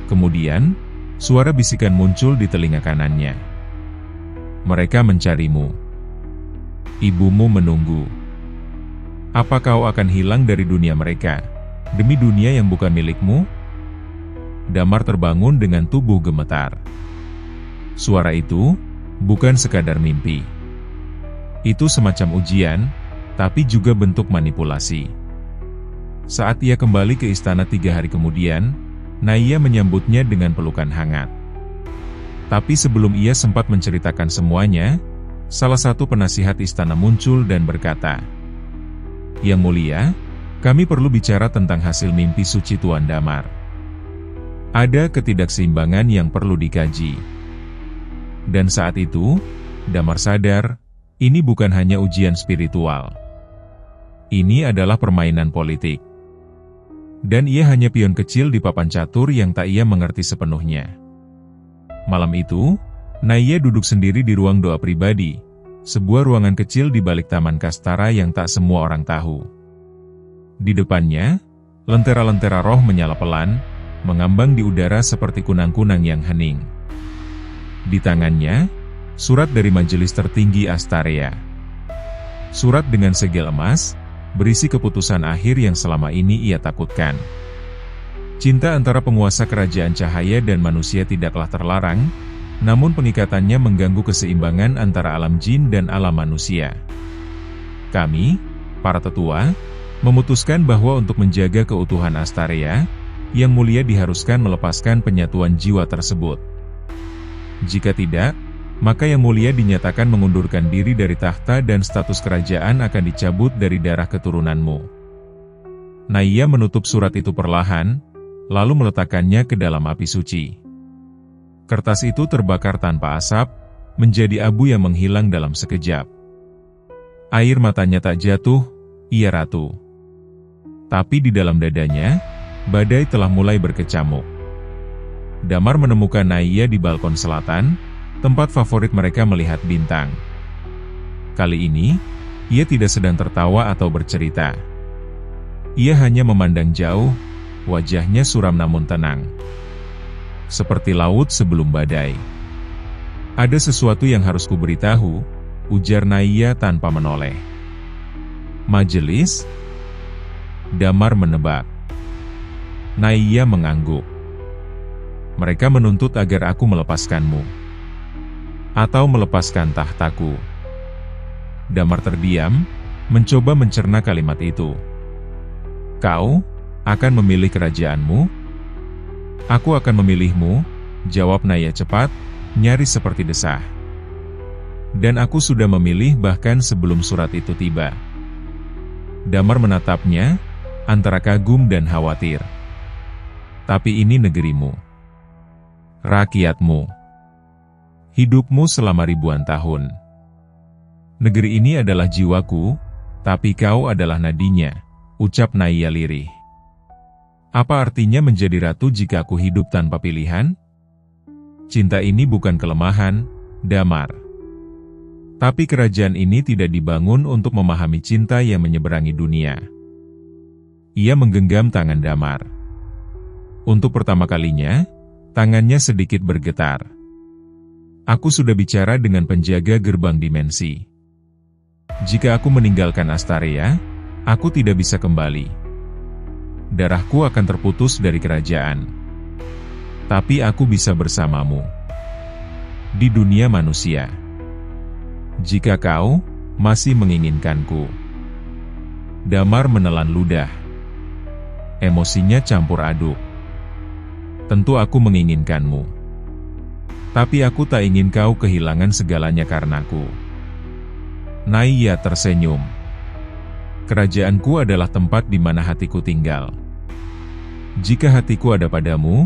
Kemudian, suara bisikan muncul di telinga kanannya. Mereka mencarimu. Ibumu menunggu. Apa kau akan hilang dari dunia mereka, demi dunia yang bukan milikmu? Damar terbangun dengan tubuh gemetar. Suara itu bukan sekadar mimpi. Itu semacam ujian, tapi juga bentuk manipulasi. Saat ia kembali ke istana 3 hari kemudian, Naiya menyambutnya dengan pelukan hangat. Tapi sebelum ia sempat menceritakan semuanya, salah satu penasihat istana muncul dan berkata, "Yang mulia, kami perlu bicara tentang hasil mimpi suci Tuan Damar. Ada ketidakseimbangan yang perlu dikaji." Dan saat itu, Damar sadar, ini bukan hanya ujian spiritual. Ini adalah permainan politik. Dan ia hanya pion kecil di papan catur yang tak ia mengerti sepenuhnya. Malam itu, Naiya duduk sendiri di ruang doa pribadi, sebuah ruangan kecil di balik taman Kastara yang tak semua orang tahu. Di depannya, lentera-lentera roh menyala pelan, mengambang di udara seperti kunang-kunang yang hening. Di tangannya, surat dari majelis tertinggi Astarea. Surat dengan segel emas, berisi keputusan akhir yang selama ini ia takutkan. Cinta antara penguasa kerajaan cahaya dan manusia tidaklah terlarang, namun pengikatannya mengganggu keseimbangan antara alam jin dan alam manusia. Kami, para tetua, memutuskan bahwa untuk menjaga keutuhan Astarea, Yang Mulia diharuskan melepaskan penyatuan jiwa tersebut. Jika tidak, maka Yang Mulia dinyatakan mengundurkan diri dari tahta dan status kerajaan akan dicabut dari darah keturunanmu. Naiya menutup surat itu perlahan, lalu meletakkannya ke dalam api suci. Kertas itu terbakar tanpa asap, menjadi abu yang menghilang dalam sekejap. Air matanya tak jatuh, ia ratu. Tapi di dalam dadanya, badai telah mulai berkecamuk. Damar menemukan Naiya di balkon selatan, tempat favorit mereka melihat bintang. Kali ini, ia tidak sedang tertawa atau bercerita. Ia hanya memandang jauh, wajahnya suram namun tenang. Seperti laut sebelum badai. Ada sesuatu yang harus kuberitahu, ujar Naiya tanpa menoleh. Majelis? Damar menebak. Naiya mengangguk. Mereka menuntut agar aku melepaskanmu. Atau melepaskan tahtaku. Damar terdiam, mencoba mencerna kalimat itu. Kau akan memilih kerajaanmu? Aku akan memilihmu, jawab Naya cepat, nyaris seperti desah. Dan aku sudah memilih bahkan sebelum surat itu tiba. Damar menatapnya, antara kagum dan khawatir. Tapi ini negerimu. Rakyatmu. Hidupmu selama ribuan tahun. Negeri ini adalah jiwaku, tapi kau adalah nadinya, ucap Naya lirih. Apa artinya menjadi ratu jika aku hidup tanpa pilihan? Cinta ini bukan kelemahan, Damar. Tapi kerajaan ini tidak dibangun untuk memahami cinta yang menyeberangi dunia. Ia menggenggam tangan Damar. Untuk pertama kalinya, tangannya sedikit bergetar. Aku sudah bicara dengan penjaga gerbang dimensi. Jika aku meninggalkan Astaria, aku tidak bisa kembali. Darahku akan terputus dari kerajaan. Tapi aku bisa bersamamu. Di dunia manusia. Jika kau masih menginginkanku. Damar menelan ludah. Emosinya campur aduk. Tentu aku menginginkanmu. Tapi aku tak ingin kau kehilangan segalanya karenaku. Naya tersenyum. Kerajaanku adalah tempat di mana hatiku tinggal. Jika hatiku ada padamu,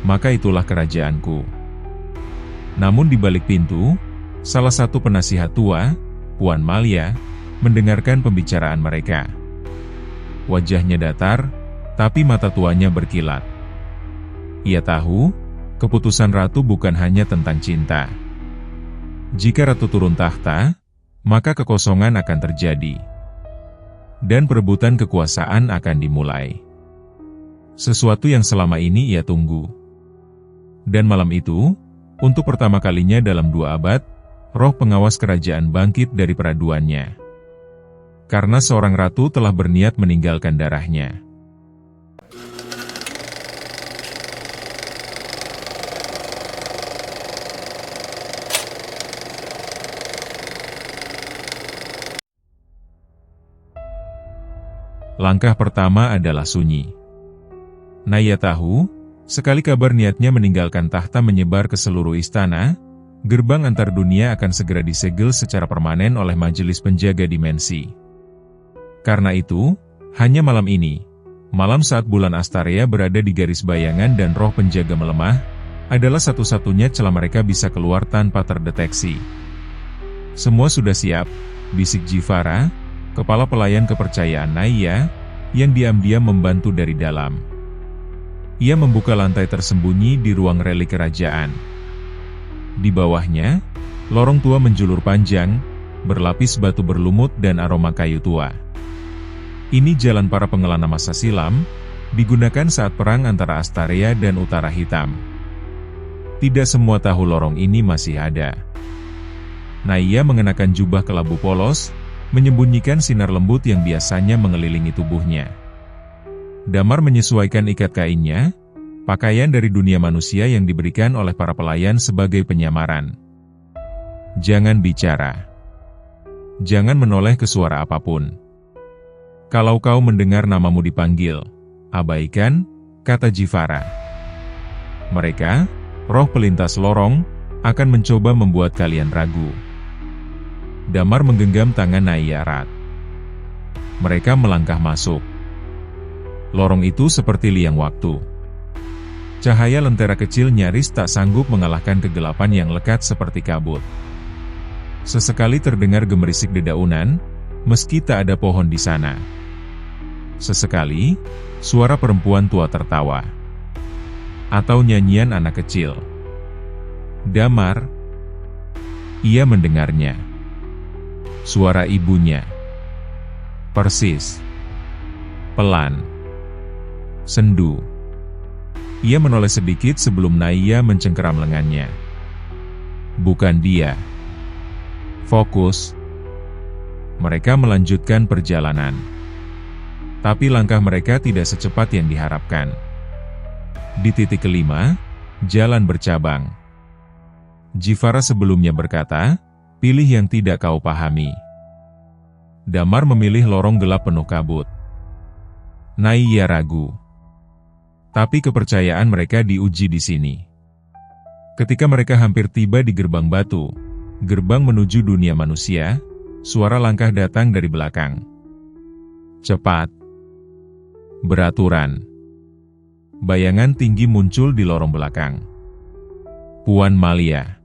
maka itulah kerajaanku. Namun di balik pintu, salah satu penasihat tua, Puan Malia, mendengarkan pembicaraan mereka. Wajahnya datar, tapi mata tuanya berkilat. Ia tahu, keputusan ratu bukan hanya tentang cinta. Jika ratu turun tahta, maka kekosongan akan terjadi. Dan perebutan kekuasaan akan dimulai. Sesuatu yang selama ini ia tunggu. Dan malam itu, untuk pertama kalinya dalam 2 abad, roh pengawas kerajaan bangkit dari peraduannya. Karena seorang ratu telah berniat meninggalkan darahnya. Langkah pertama adalah sunyi. Naya tahu, sekali kabar niatnya meninggalkan tahta menyebar ke seluruh istana, gerbang antar dunia akan segera disegel secara permanen oleh majelis penjaga dimensi. Karena itu, hanya malam ini, malam saat bulan Astaria berada di garis bayangan dan roh penjaga melemah, adalah satu-satunya celah mereka bisa keluar tanpa terdeteksi. Semua sudah siap, bisik Jivara, kepala pelayan kepercayaan Naya, yang diam-diam membantu dari dalam. Ia membuka lantai tersembunyi di ruang relik kerajaan. Di bawahnya, lorong tua menjulur panjang, berlapis batu berlumut dan aroma kayu tua. Ini jalan para pengelana masa silam, digunakan saat perang antara Astaria dan Utara Hitam. Tidak semua tahu lorong ini masih ada. Naya mengenakan jubah kelabu polos, menyembunyikan sinar lembut yang biasanya mengelilingi tubuhnya. Damar menyesuaikan ikat kainnya, pakaian dari dunia manusia yang diberikan oleh para pelayan sebagai penyamaran. Jangan bicara. Jangan menoleh ke suara apapun. Kalau kau mendengar namamu dipanggil, abaikan, kata Jivara. Mereka, roh pelintas lorong, akan mencoba membuat kalian ragu. Damar menggenggam tangan Naya erat. Mereka melangkah masuk. Lorong itu seperti liang waktu. Cahaya lentera kecil nyaris tak sanggup mengalahkan kegelapan yang lekat seperti kabut. Sesekali terdengar gemerisik dedaunan, meski tak ada pohon di sana. Sesekali, suara perempuan tua tertawa. Atau nyanyian anak kecil. Damar. Ia mendengarnya. Suara ibunya. Persis. Pelan. Sendu. Ia menoleh sedikit sebelum Naya mencengkeram lengannya. Bukan dia. Fokus. Mereka melanjutkan perjalanan. Tapi langkah mereka tidak secepat yang diharapkan. Di titik kelima, jalan bercabang. Jivara sebelumnya berkata, pilih yang tidak kau pahami. Damar memilih lorong gelap penuh kabut. Naya ragu. Tapi kepercayaan mereka diuji di sini. Ketika mereka hampir tiba di gerbang batu, gerbang menuju dunia manusia, suara langkah datang dari belakang. Cepat. Beraturan. Bayangan tinggi muncul di lorong belakang. Puan Malia.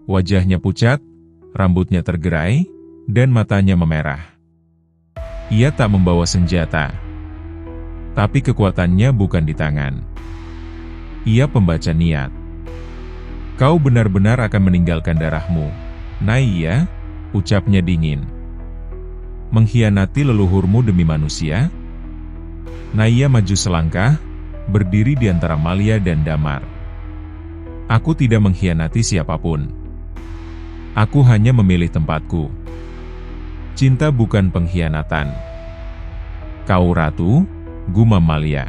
Wajahnya pucat, rambutnya tergerai, dan matanya memerah. Ia tak membawa senjata. Tapi kekuatannya bukan di tangan. Ia pembaca niat. Kau benar-benar akan meninggalkan darahmu, Naiya, ucapnya dingin. Mengkhianati leluhurmu demi manusia? Naiya maju selangkah, berdiri di antara Malia dan Damar. Aku tidak mengkhianati siapapun. Aku hanya memilih tempatku. Cinta bukan pengkhianatan. Kau ratu, gumam Malia.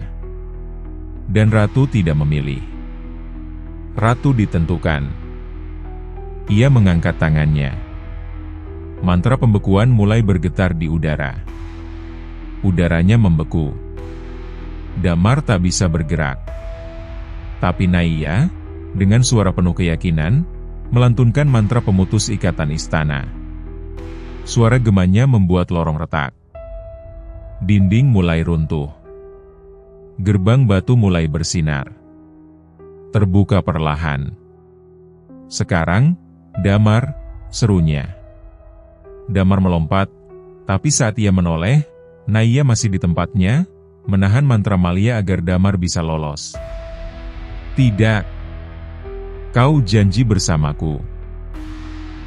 Dan ratu tidak memilih. Ratu ditentukan. Ia mengangkat tangannya. Mantra pembekuan mulai bergetar di udara. Udaranya membeku. Damar tak bisa bergerak. Tapi Naiya, dengan suara penuh keyakinan, melantunkan mantra pemutus ikatan istana. Suara gemanya membuat lorong retak. Dinding mulai runtuh. Gerbang batu mulai bersinar. Terbuka perlahan. Sekarang, Damar, serunya. Damar melompat, tapi saat ia menoleh, Naiya masih di tempatnya, menahan mantra Malia agar Damar bisa lolos. Tidak. Kau janji bersamaku.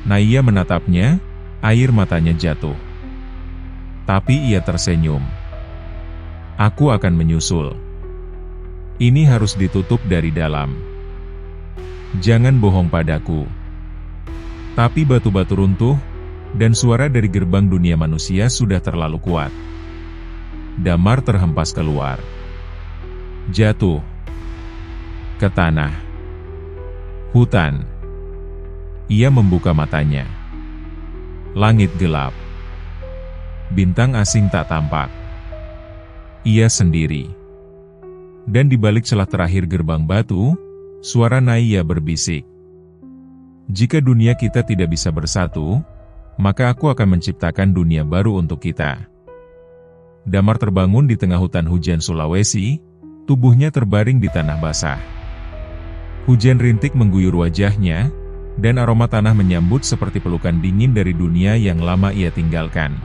Naiya menatapnya, air matanya jatuh. Tapi ia tersenyum. Aku akan menyusul. Ini harus ditutup dari dalam. Jangan bohong padaku. Tapi batu-batu runtuh, dan suara dari gerbang dunia manusia sudah terlalu kuat. Damar terhempas keluar. Jatuh. Ke tanah. Hutan. Ia membuka matanya. Langit gelap. Bintang asing tak tampak. Ia sendiri. Dan di balik celah terakhir gerbang batu, suara Naiya berbisik. Jika dunia kita tidak bisa bersatu, maka aku akan menciptakan dunia baru untuk kita. Damar terbangun di tengah hutan hujan Sulawesi, tubuhnya terbaring di tanah basah. Hujan rintik mengguyur wajahnya, dan aroma tanah menyambut seperti pelukan dingin dari dunia yang lama ia tinggalkan.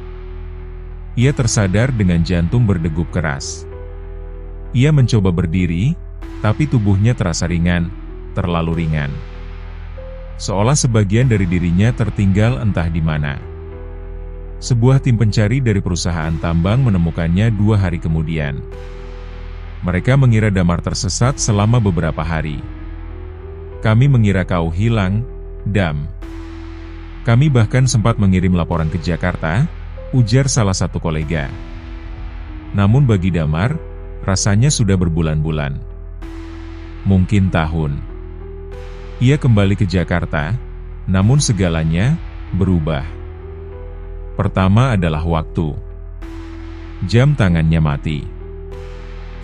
Ia tersadar dengan jantung berdegup keras. Ia mencoba berdiri, tapi tubuhnya terasa ringan, terlalu ringan. Seolah sebagian dari dirinya tertinggal entah di mana. Sebuah tim pencari dari perusahaan tambang menemukannya 2 hari kemudian. Mereka mengira Damar tersesat selama beberapa hari. Kami mengira kau hilang, Dam. Kami bahkan sempat mengirim laporan ke Jakarta, ujar salah satu kolega. Namun bagi Damar, rasanya sudah berbulan-bulan. Mungkin tahun. Ia kembali ke Jakarta, namun segalanya berubah. Pertama adalah waktu. Jam tangannya mati.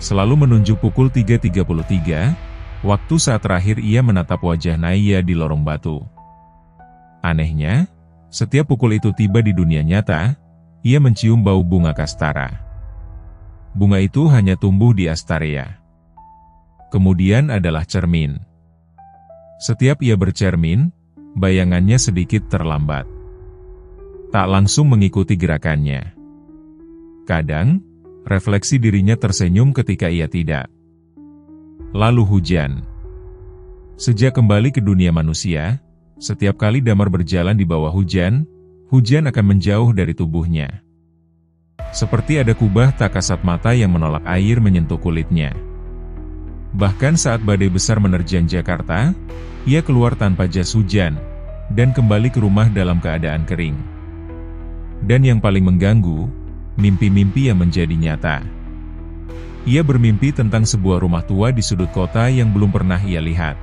Selalu menunjuk pukul 3.33, waktu saat terakhir ia menatap wajah Naiya di lorong batu. Anehnya, setiap pukul itu tiba di dunia nyata, ia mencium bau bunga kastara. Bunga itu hanya tumbuh di Astaria. Kemudian adalah cermin. Setiap ia bercermin, bayangannya sedikit terlambat. Tak langsung mengikuti gerakannya. Kadang, refleksi dirinya tersenyum ketika ia tidak. Lalu hujan. Sejak kembali ke dunia manusia, setiap kali Damar berjalan di bawah hujan, hujan akan menjauh dari tubuhnya. Seperti ada kubah tak kasat mata yang menolak air menyentuh kulitnya. Bahkan saat badai besar menerjang Jakarta, ia keluar tanpa jas hujan, dan kembali ke rumah dalam keadaan kering. Dan yang paling mengganggu, mimpi-mimpi yang menjadi nyata. Ia bermimpi tentang sebuah rumah tua di sudut kota yang belum pernah ia lihat.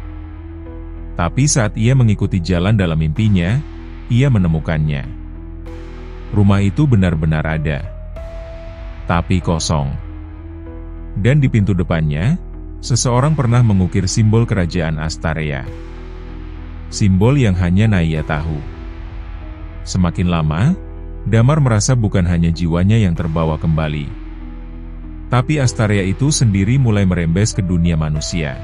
Tapi saat ia mengikuti jalan dalam mimpinya, ia menemukannya. Rumah itu benar-benar ada. Tapi kosong. Dan di pintu depannya, seseorang pernah mengukir simbol kerajaan Astareya. Simbol yang hanya Naiya tahu. Semakin lama, Damar merasa bukan hanya jiwanya yang terbawa kembali, tapi Astareya itu sendiri mulai merembes ke dunia manusia.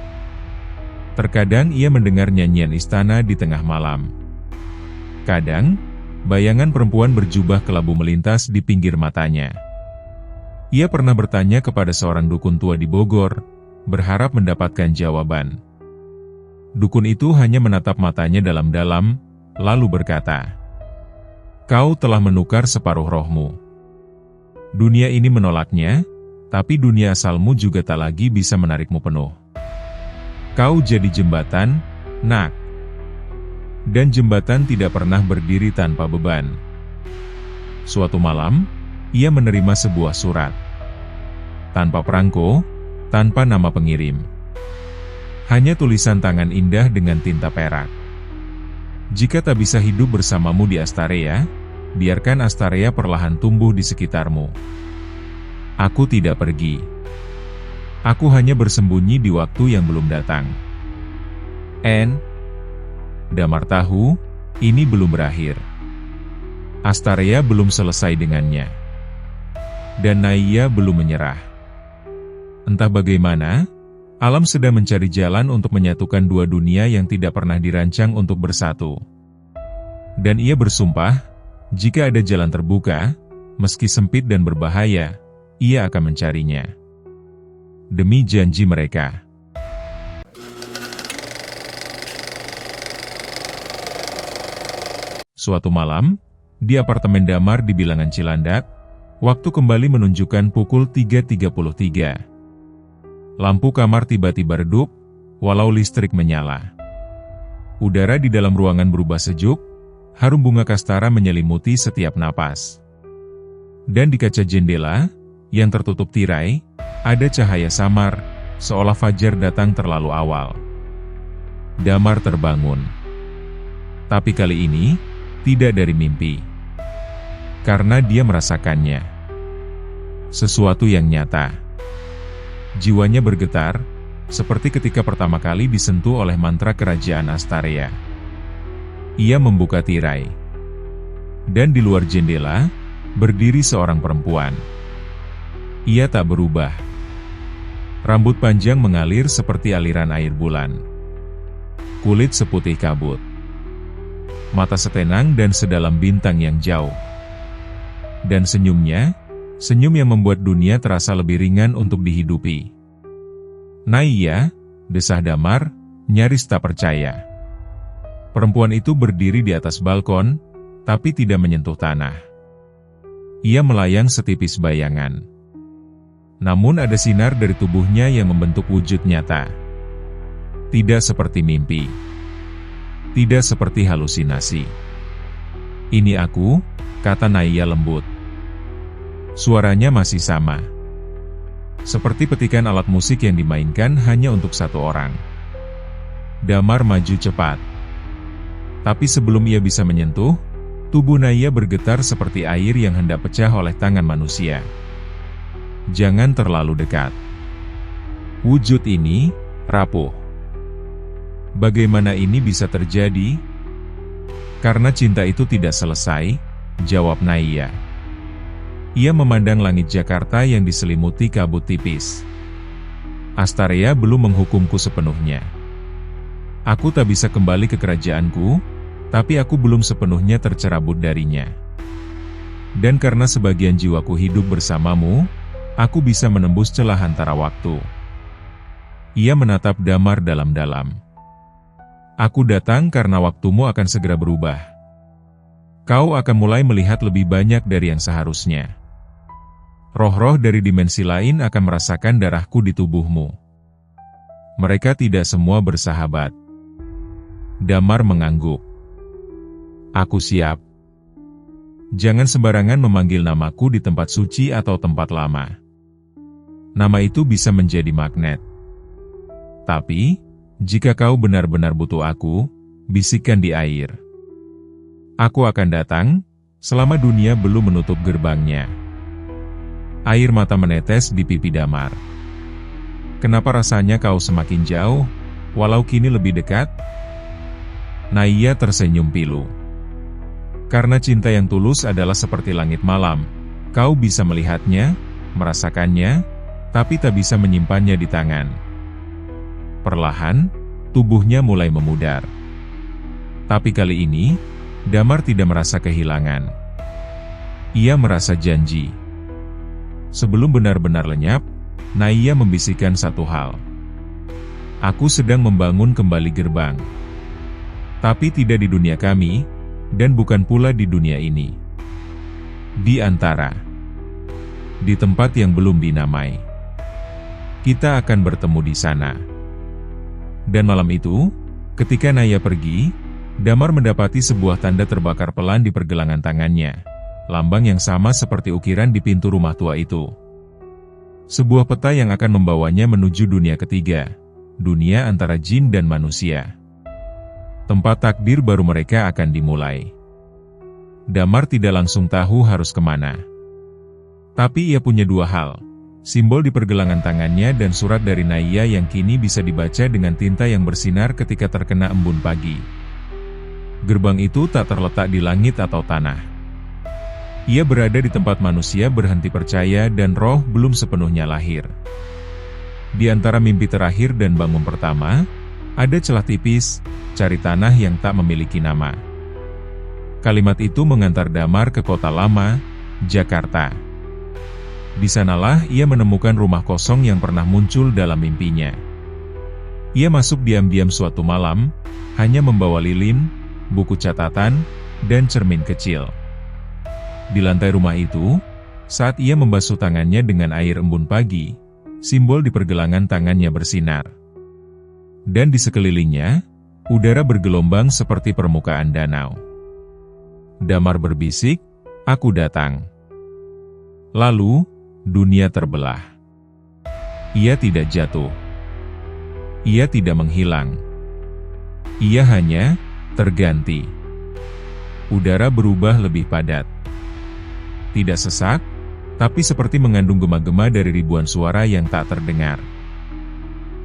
Terkadang ia mendengar nyanyian istana di tengah malam. Kadang, bayangan perempuan berjubah kelabu melintas di pinggir matanya. Ia pernah bertanya kepada seorang dukun tua di Bogor, berharap mendapatkan jawaban. Dukun itu hanya menatap matanya dalam-dalam, lalu berkata, "Kau telah menukar separuh rohmu. Dunia ini menolaknya, tapi dunia asalmu juga tak lagi bisa menarikmu penuh. Kau jadi jembatan, nak. Dan jembatan tidak pernah berdiri tanpa beban." Suatu malam, ia menerima sebuah surat. Tanpa perangko, tanpa nama pengirim. Hanya tulisan tangan indah dengan tinta perak. "Jika tak bisa hidup bersamamu di Astareya, biarkan Astareya perlahan tumbuh di sekitarmu. Aku tidak pergi. Aku hanya bersembunyi di waktu yang belum datang." Damar tahu, ini belum berakhir. Astareya belum selesai dengannya. Dan Naiya belum menyerah. Entah bagaimana, alam sedang mencari jalan untuk menyatukan dua dunia yang tidak pernah dirancang untuk bersatu. Dan ia bersumpah, jika ada jalan terbuka, meski sempit dan berbahaya, ia akan mencarinya. Demi janji mereka. Suatu malam, di apartemen Damar di bilangan Cilandak, waktu kembali menunjukkan pukul 3.33. Lampu kamar tiba-tiba redup, walau listrik menyala. Udara di dalam ruangan berubah sejuk, harum bunga kastara menyelimuti setiap napas. Dan di kaca jendela, yang tertutup tirai, ada cahaya samar, seolah fajar datang terlalu awal. Damar terbangun. Tapi kali ini, tidak dari mimpi. Karena dia merasakannya. Sesuatu yang nyata. Jiwanya bergetar, seperti ketika pertama kali disentuh oleh mantra kerajaan Astareya. Ia membuka tirai. Dan di luar jendela, berdiri seorang perempuan. Ia tak berubah. Rambut panjang mengalir seperti aliran air bulan. Kulit seputih kabut. Mata setenang dan sedalam bintang yang jauh. Dan senyumnya, senyum yang membuat dunia terasa lebih ringan untuk dihidupi. "Naiya," desah Damar, nyaris tak percaya. Perempuan itu berdiri di atas balkon, tapi tidak menyentuh tanah. Ia melayang setipis bayangan. Namun ada sinar dari tubuhnya yang membentuk wujud nyata. Tidak seperti mimpi. Tidak seperti halusinasi. "Ini aku," kata Naiya lembut. Suaranya masih sama. Seperti petikan alat musik yang dimainkan hanya untuk satu orang. Damar maju cepat. Tapi sebelum ia bisa menyentuh, tubuh Naiya bergetar seperti air yang hendak pecah oleh tangan manusia. Jangan terlalu dekat. Wujud ini, rapuh. Bagaimana ini bisa terjadi? Karena cinta itu tidak selesai, jawab Naiya. Ia memandang langit Jakarta yang diselimuti kabut tipis. Astareya belum menghukumku sepenuhnya. Aku tak bisa kembali ke kerajaanku, tapi aku belum sepenuhnya tercerabut darinya. Dan karena sebagian jiwaku hidup bersamamu, aku bisa menembus celah antara waktu. Ia menatap Damar dalam-dalam. Aku datang karena waktumu akan segera berubah. Kau akan mulai melihat lebih banyak dari yang seharusnya. Roh-roh dari dimensi lain akan merasakan darahku di tubuhmu. Mereka tidak semua bersahabat. Damar mengangguk. Aku siap. Jangan sembarangan memanggil namaku di tempat suci atau tempat lama. Nama itu bisa menjadi magnet. Tapi, jika kau benar-benar butuh aku, bisikkan di air. Aku akan datang, selama dunia belum menutup gerbangnya. Air mata menetes di pipi Damar. kenapa rasanya kau semakin jauh, walau kini lebih dekat?" Naiya tersenyum pilu. "Karena cinta yang tulus adalah seperti langit malam. Kau bisa melihatnya, merasakannya, tapi tak bisa menyimpannya di tangan." Perlahan, tubuhnya mulai memudar. Tapi kali ini, Damar tidak merasa kehilangan. Ia merasa janji. Sebelum benar-benar lenyap, Naiya membisikkan satu hal. "Aku sedang membangun kembali gerbang. Tapi tidak di dunia kami, dan bukan pula di dunia ini. Di antara. Di tempat yang belum dinamai. Kita akan bertemu di sana." Dan malam itu, ketika Naiya pergi, Damar mendapati sebuah tanda terbakar pelan di pergelangan tangannya. Lambang yang sama seperti ukiran di pintu rumah tua itu. Sebuah peta yang akan membawanya menuju dunia ketiga. Dunia antara jin dan manusia. Tempat takdir baru mereka akan dimulai. Damar tidak langsung tahu harus kemana. Tapi ia punya dua hal. Simbol di pergelangan tangannya dan surat dari Naiya yang kini bisa dibaca dengan tinta yang bersinar ketika terkena embun pagi. Gerbang itu tak terletak di langit atau tanah. Ia berada di tempat manusia berhenti percaya dan roh belum sepenuhnya lahir. Di antara mimpi terakhir dan bangun pertama, ada celah tipis, cari tanah yang tak memiliki nama. Kalimat itu mengantar Damar ke kota lama, Jakarta. Di sanalah ia menemukan rumah kosong yang pernah muncul dalam mimpinya. Ia masuk diam-diam suatu malam, hanya membawa lilin, buku catatan, dan cermin kecil. Di lantai rumah itu, saat ia membasuh tangannya dengan air embun pagi, simbol di pergelangan tangannya bersinar. Dan di sekelilingnya, udara bergelombang seperti permukaan danau. Damar berbisik, "Aku datang." Lalu, dunia terbelah. Ia tidak jatuh. Ia tidak menghilang. Ia hanya terganti. Udara berubah lebih padat. Tidak sesak, tapi seperti mengandung gema-gema dari ribuan suara yang tak terdengar.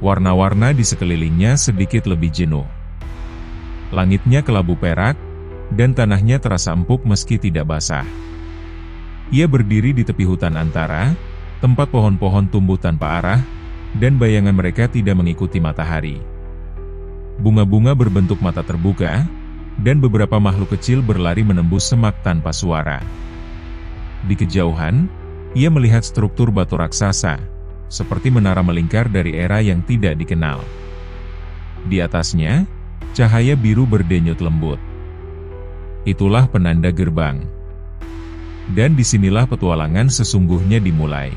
Warna-warna di sekelilingnya sedikit lebih jenuh. Langitnya kelabu perak, dan tanahnya terasa empuk meski tidak basah. Ia berdiri di tepi hutan antara, tempat pohon-pohon tumbuh tanpa arah, dan bayangan mereka tidak mengikuti matahari. Bunga-bunga berbentuk mata terbuka, dan beberapa makhluk kecil berlari menembus semak tanpa suara. Di kejauhan, ia melihat struktur batu raksasa, seperti menara melingkar dari era yang tidak dikenal. Di atasnya, cahaya biru berdenyut lembut. Itulah penanda gerbang. Dan disinilah petualangan sesungguhnya dimulai.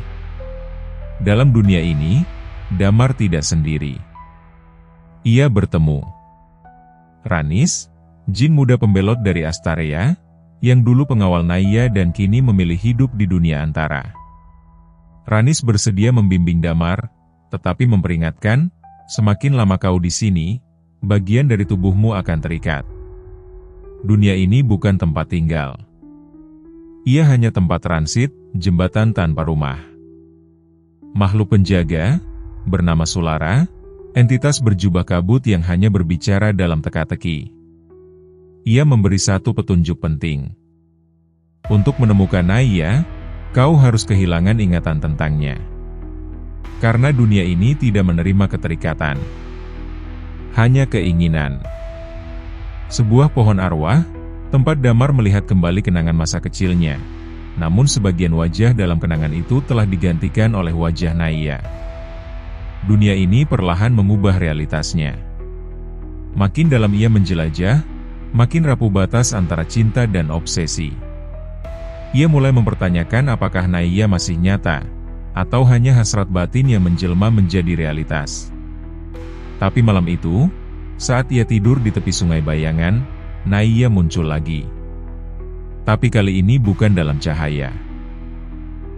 Dalam dunia ini, Damar tidak sendiri. Ia bertemu Ranis, jin muda pembelot dari Astaria, yang dulu pengawal Naiya dan kini memilih hidup di dunia antara. Ranis bersedia membimbing Damar, tetapi memperingatkan, semakin lama kau di sini, bagian dari tubuhmu akan terikat. Dunia ini bukan tempat tinggal. Ia hanya tempat transit, jembatan tanpa rumah. Makhluk penjaga, bernama Sulara, entitas berjubah kabut yang hanya berbicara dalam teka-teki. Ia memberi satu petunjuk penting. Untuk menemukan Naiya, kau harus kehilangan ingatan tentangnya. Karena dunia ini tidak menerima keterikatan. Hanya keinginan. Sebuah pohon arwah, tempat Damar melihat kembali kenangan masa kecilnya. Namun sebagian wajah dalam kenangan itu telah digantikan oleh wajah Naiya. Dunia ini perlahan mengubah realitasnya. Makin dalam ia menjelajah, makin rapuh batas antara cinta dan obsesi. Ia mulai mempertanyakan apakah Naiya masih nyata, atau hanya hasrat batin yang menjelma menjadi realitas. Tapi malam itu, saat ia tidur di tepi sungai bayangan, Naiya muncul lagi. Tapi kali ini bukan dalam cahaya.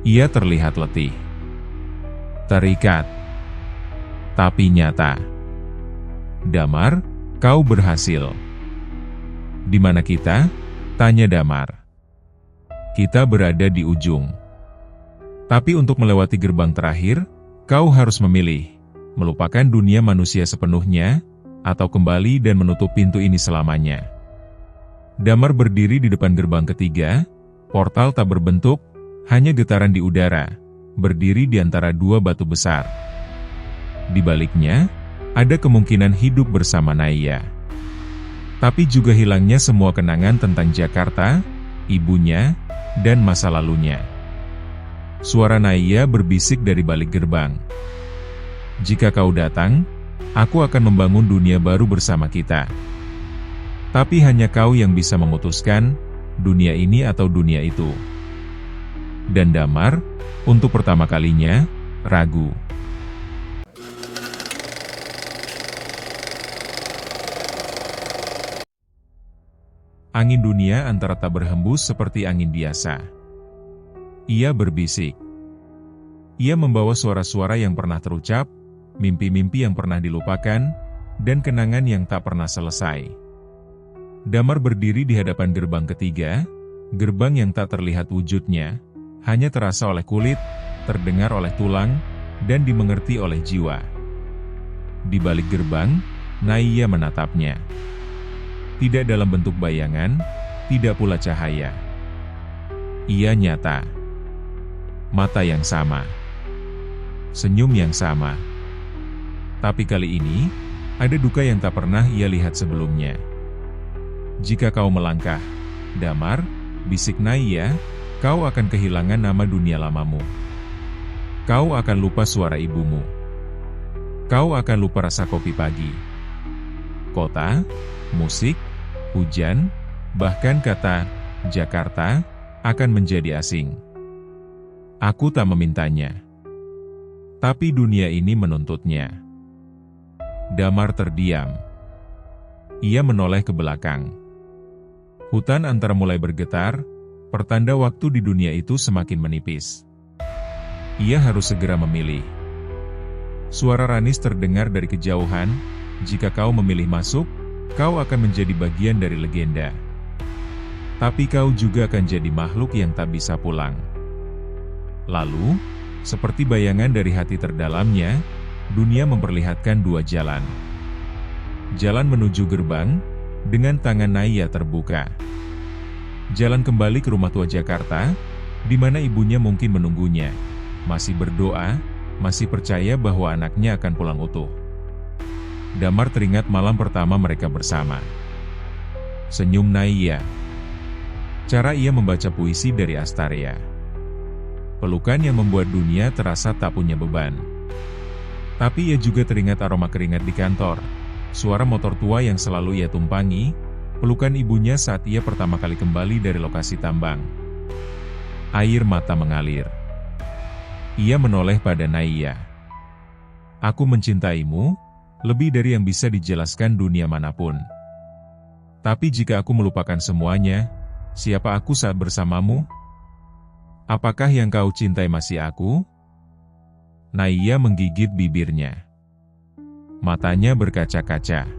Ia terlihat letih. Terikat. Tapi nyata. Damar, kau berhasil. Di mana kita? Tanya Damar. Kita berada di ujung. Tapi untuk melewati gerbang terakhir, kau harus memilih, melupakan dunia manusia sepenuhnya, atau kembali dan menutup pintu ini selamanya. Damar berdiri di depan gerbang ketiga, portal tak berbentuk, hanya getaran di udara, berdiri di antara dua batu besar. Di baliknya, ada kemungkinan hidup bersama Naiya. Tapi juga hilangnya semua kenangan tentang Jakarta, ibunya, dan masa lalunya. Suara Naiya berbisik dari balik gerbang. Jika kau datang, aku akan membangun dunia baru bersama kita. Tapi hanya kau yang bisa memutuskan, dunia ini atau dunia itu. Dan Damar, untuk pertama kalinya, ragu. Angin dunia antara tak berhembus seperti angin biasa. Ia berbisik. Ia membawa suara-suara yang pernah terucap, mimpi-mimpi yang pernah dilupakan, dan kenangan yang tak pernah selesai. Damar berdiri di hadapan gerbang ketiga, gerbang yang tak terlihat wujudnya, hanya terasa oleh kulit, terdengar oleh tulang, dan dimengerti oleh jiwa. Di balik gerbang, Naiya menatapnya. Tidak dalam bentuk bayangan, tidak pula cahaya. Ia nyata. Mata yang sama. Senyum yang sama. Tapi kali ini, ada duka yang tak pernah ia lihat sebelumnya. Jika kau melangkah, Damar, bisik Naiya, kau akan kehilangan nama dunia lamamu. Kau akan lupa suara ibumu. Kau akan lupa rasa kopi pagi. Kota, musik, hujan, bahkan kata Jakarta akan menjadi asing. Aku tak memintanya. Tapi dunia ini menuntutnya. Damar terdiam. Ia menoleh ke belakang. Hutan antara mulai bergetar, pertanda waktu di dunia itu semakin menipis. Ia harus segera memilih. Suara Ranis terdengar dari kejauhan, jika kau memilih masuk, kau akan menjadi bagian dari legenda. Tapi kau juga akan jadi makhluk yang tak bisa pulang. Lalu, seperti bayangan dari hati terdalamnya, dunia memperlihatkan dua jalan. Jalan menuju gerbang, dengan tangan Naiya terbuka. Jalan kembali ke rumah tua Jakarta, di mana ibunya mungkin menunggunya, masih berdoa, masih percaya bahwa anaknya akan pulang utuh. Damar teringat malam pertama mereka bersama. Senyum Naiya. Cara ia membaca puisi dari Astaria. Pelukan yang membuat dunia terasa tak punya beban. Tapi ia juga teringat aroma keringat di kantor, suara motor tua yang selalu ia tumpangi, pelukan ibunya saat ia pertama kali kembali dari lokasi tambang. Air mata mengalir. Ia menoleh pada Naiya. Aku mencintaimu, lebih dari yang bisa dijelaskan dunia manapun. Tapi jika aku melupakan semuanya, siapa aku saat bersamamu? Apakah yang kau cintai masih aku? Naiya menggigit bibirnya. Matanya berkaca-kaca.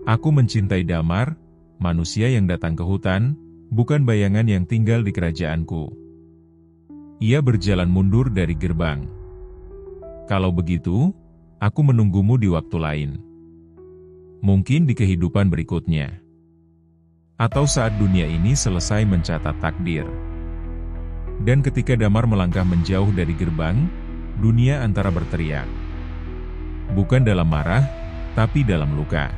Aku mencintai Damar, manusia yang datang ke hutan, bukan bayangan yang tinggal di kerajaanku. Ia berjalan mundur dari gerbang. Kalau begitu, aku menunggumu di waktu lain. Mungkin di kehidupan berikutnya. Atau saat dunia ini selesai mencatat takdir. Dan ketika Damar melangkah menjauh dari gerbang, dunia antara berteriak. Bukan dalam marah, tapi dalam luka.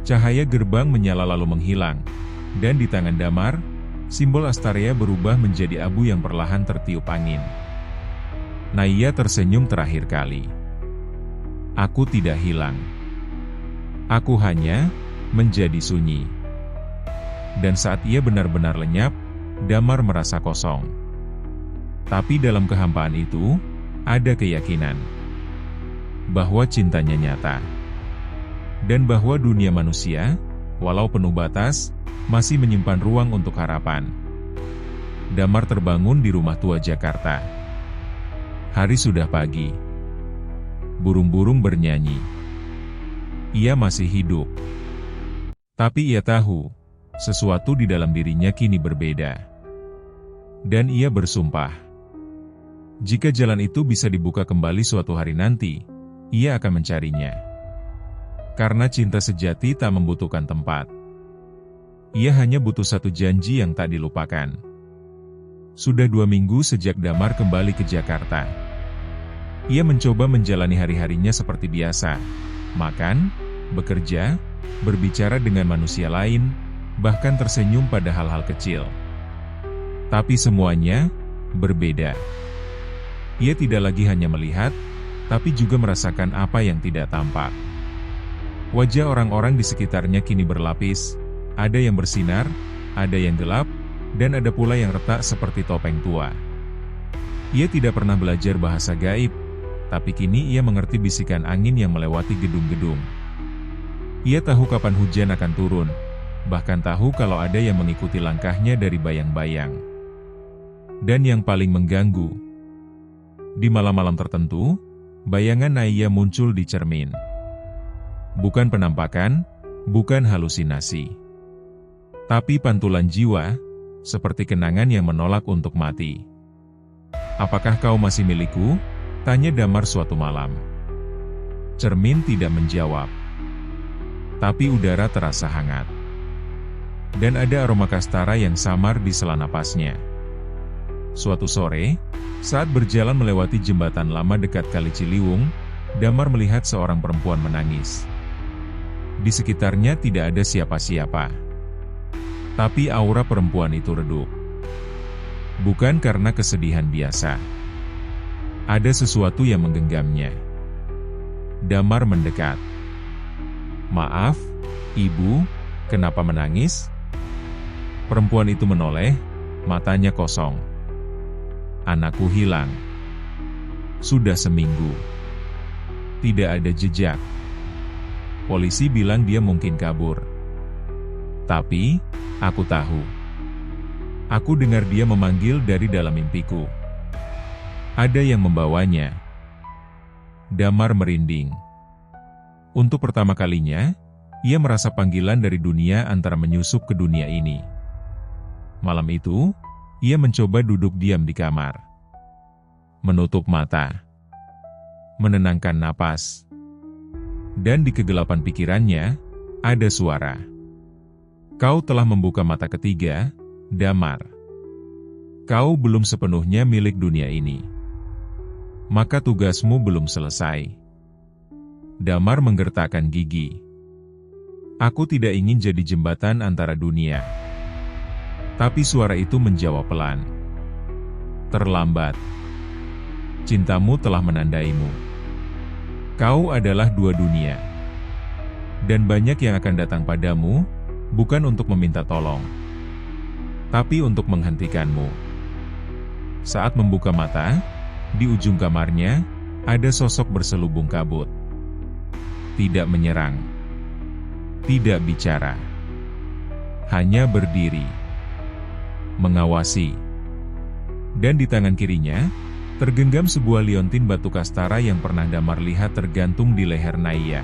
Cahaya gerbang menyala lalu menghilang, dan di tangan Damar, simbol Astaria berubah menjadi abu yang perlahan tertiup angin. Naiya tersenyum terakhir kali. Aku tidak hilang. Aku hanya menjadi sunyi. Dan saat ia benar-benar lenyap, Damar merasa kosong. Tapi dalam kehampaan itu, ada keyakinan bahwa cintanya nyata. Dan bahwa dunia manusia, walau penuh batas, masih menyimpan ruang untuk harapan. Damar terbangun di rumah tua Jakarta. Hari sudah pagi. Burung-burung bernyanyi. Ia masih hidup. Tapi ia tahu, sesuatu di dalam dirinya kini berbeda. Dan ia bersumpah, jika jalan itu bisa dibuka kembali suatu hari nanti, ia akan mencarinya. Karena cinta sejati tak membutuhkan tempat. Ia hanya butuh satu janji yang tak dilupakan. Sudah 2 minggu sejak Damar kembali ke Jakarta. Ia mencoba menjalani hari-harinya seperti biasa. Makan, bekerja, berbicara dengan manusia lain, bahkan tersenyum pada hal-hal kecil. Tapi semuanya berbeda. Ia tidak lagi hanya melihat, tapi juga merasakan apa yang tidak tampak. Wajah orang-orang di sekitarnya kini berlapis, ada yang bersinar, ada yang gelap, dan ada pula yang retak seperti topeng tua. Ia tidak pernah belajar bahasa gaib, tapi kini ia mengerti bisikan angin yang melewati gedung-gedung. Ia tahu kapan hujan akan turun, bahkan tahu kalau ada yang mengikuti langkahnya dari bayang-bayang. Dan yang paling mengganggu, di malam-malam tertentu, bayangan Naiya muncul di cermin. Bukan penampakan, bukan halusinasi. Tapi pantulan jiwa, seperti kenangan yang menolak untuk mati. "Apakah kau masih milikku?" tanya Damar suatu malam. Cermin tidak menjawab. Tapi udara terasa hangat. Dan ada aroma kastara yang samar di sela napasnya. Suatu sore, saat berjalan melewati jembatan lama dekat Kali Ciliwung, Damar melihat seorang perempuan menangis. Di sekitarnya tidak ada siapa-siapa. Tapi aura perempuan itu redup. Bukan karena kesedihan biasa. Ada sesuatu yang menggenggamnya. Damar mendekat. "Maaf, Ibu, kenapa menangis?" Perempuan itu menoleh, matanya kosong. "Anakku hilang. Sudah seminggu. Tidak ada jejak. Polisi bilang dia mungkin kabur. Tapi, aku tahu. Aku dengar dia memanggil dari dalam mimpiku. Ada yang membawanya." Damar merinding. Untuk pertama kalinya, ia merasa panggilan dari dunia antara menyusup ke dunia ini. Malam itu, ia mencoba duduk diam di kamar. Menutup mata. Menenangkan napas. Dan di kegelapan pikirannya, ada suara. "Kau telah membuka mata ketiga, Damar. Kau belum sepenuhnya milik dunia ini. Maka tugasmu belum selesai." Damar menggertakkan gigi. "Aku tidak ingin jadi jembatan antara dunia." Tapi suara itu menjawab pelan. "Terlambat. Cintamu telah menandaimu. Kau adalah 2 dunia. Dan banyak yang akan datang padamu, bukan untuk meminta tolong, tapi untuk menghentikanmu." Saat membuka mata, di ujung kamarnya, ada sosok berselubung kabut. Tidak menyerang. Tidak bicara. Hanya berdiri. Mengawasi. Dan di tangan kirinya, tergenggam sebuah liontin batu kastara yang pernah Damar lihat tergantung di leher Naiya.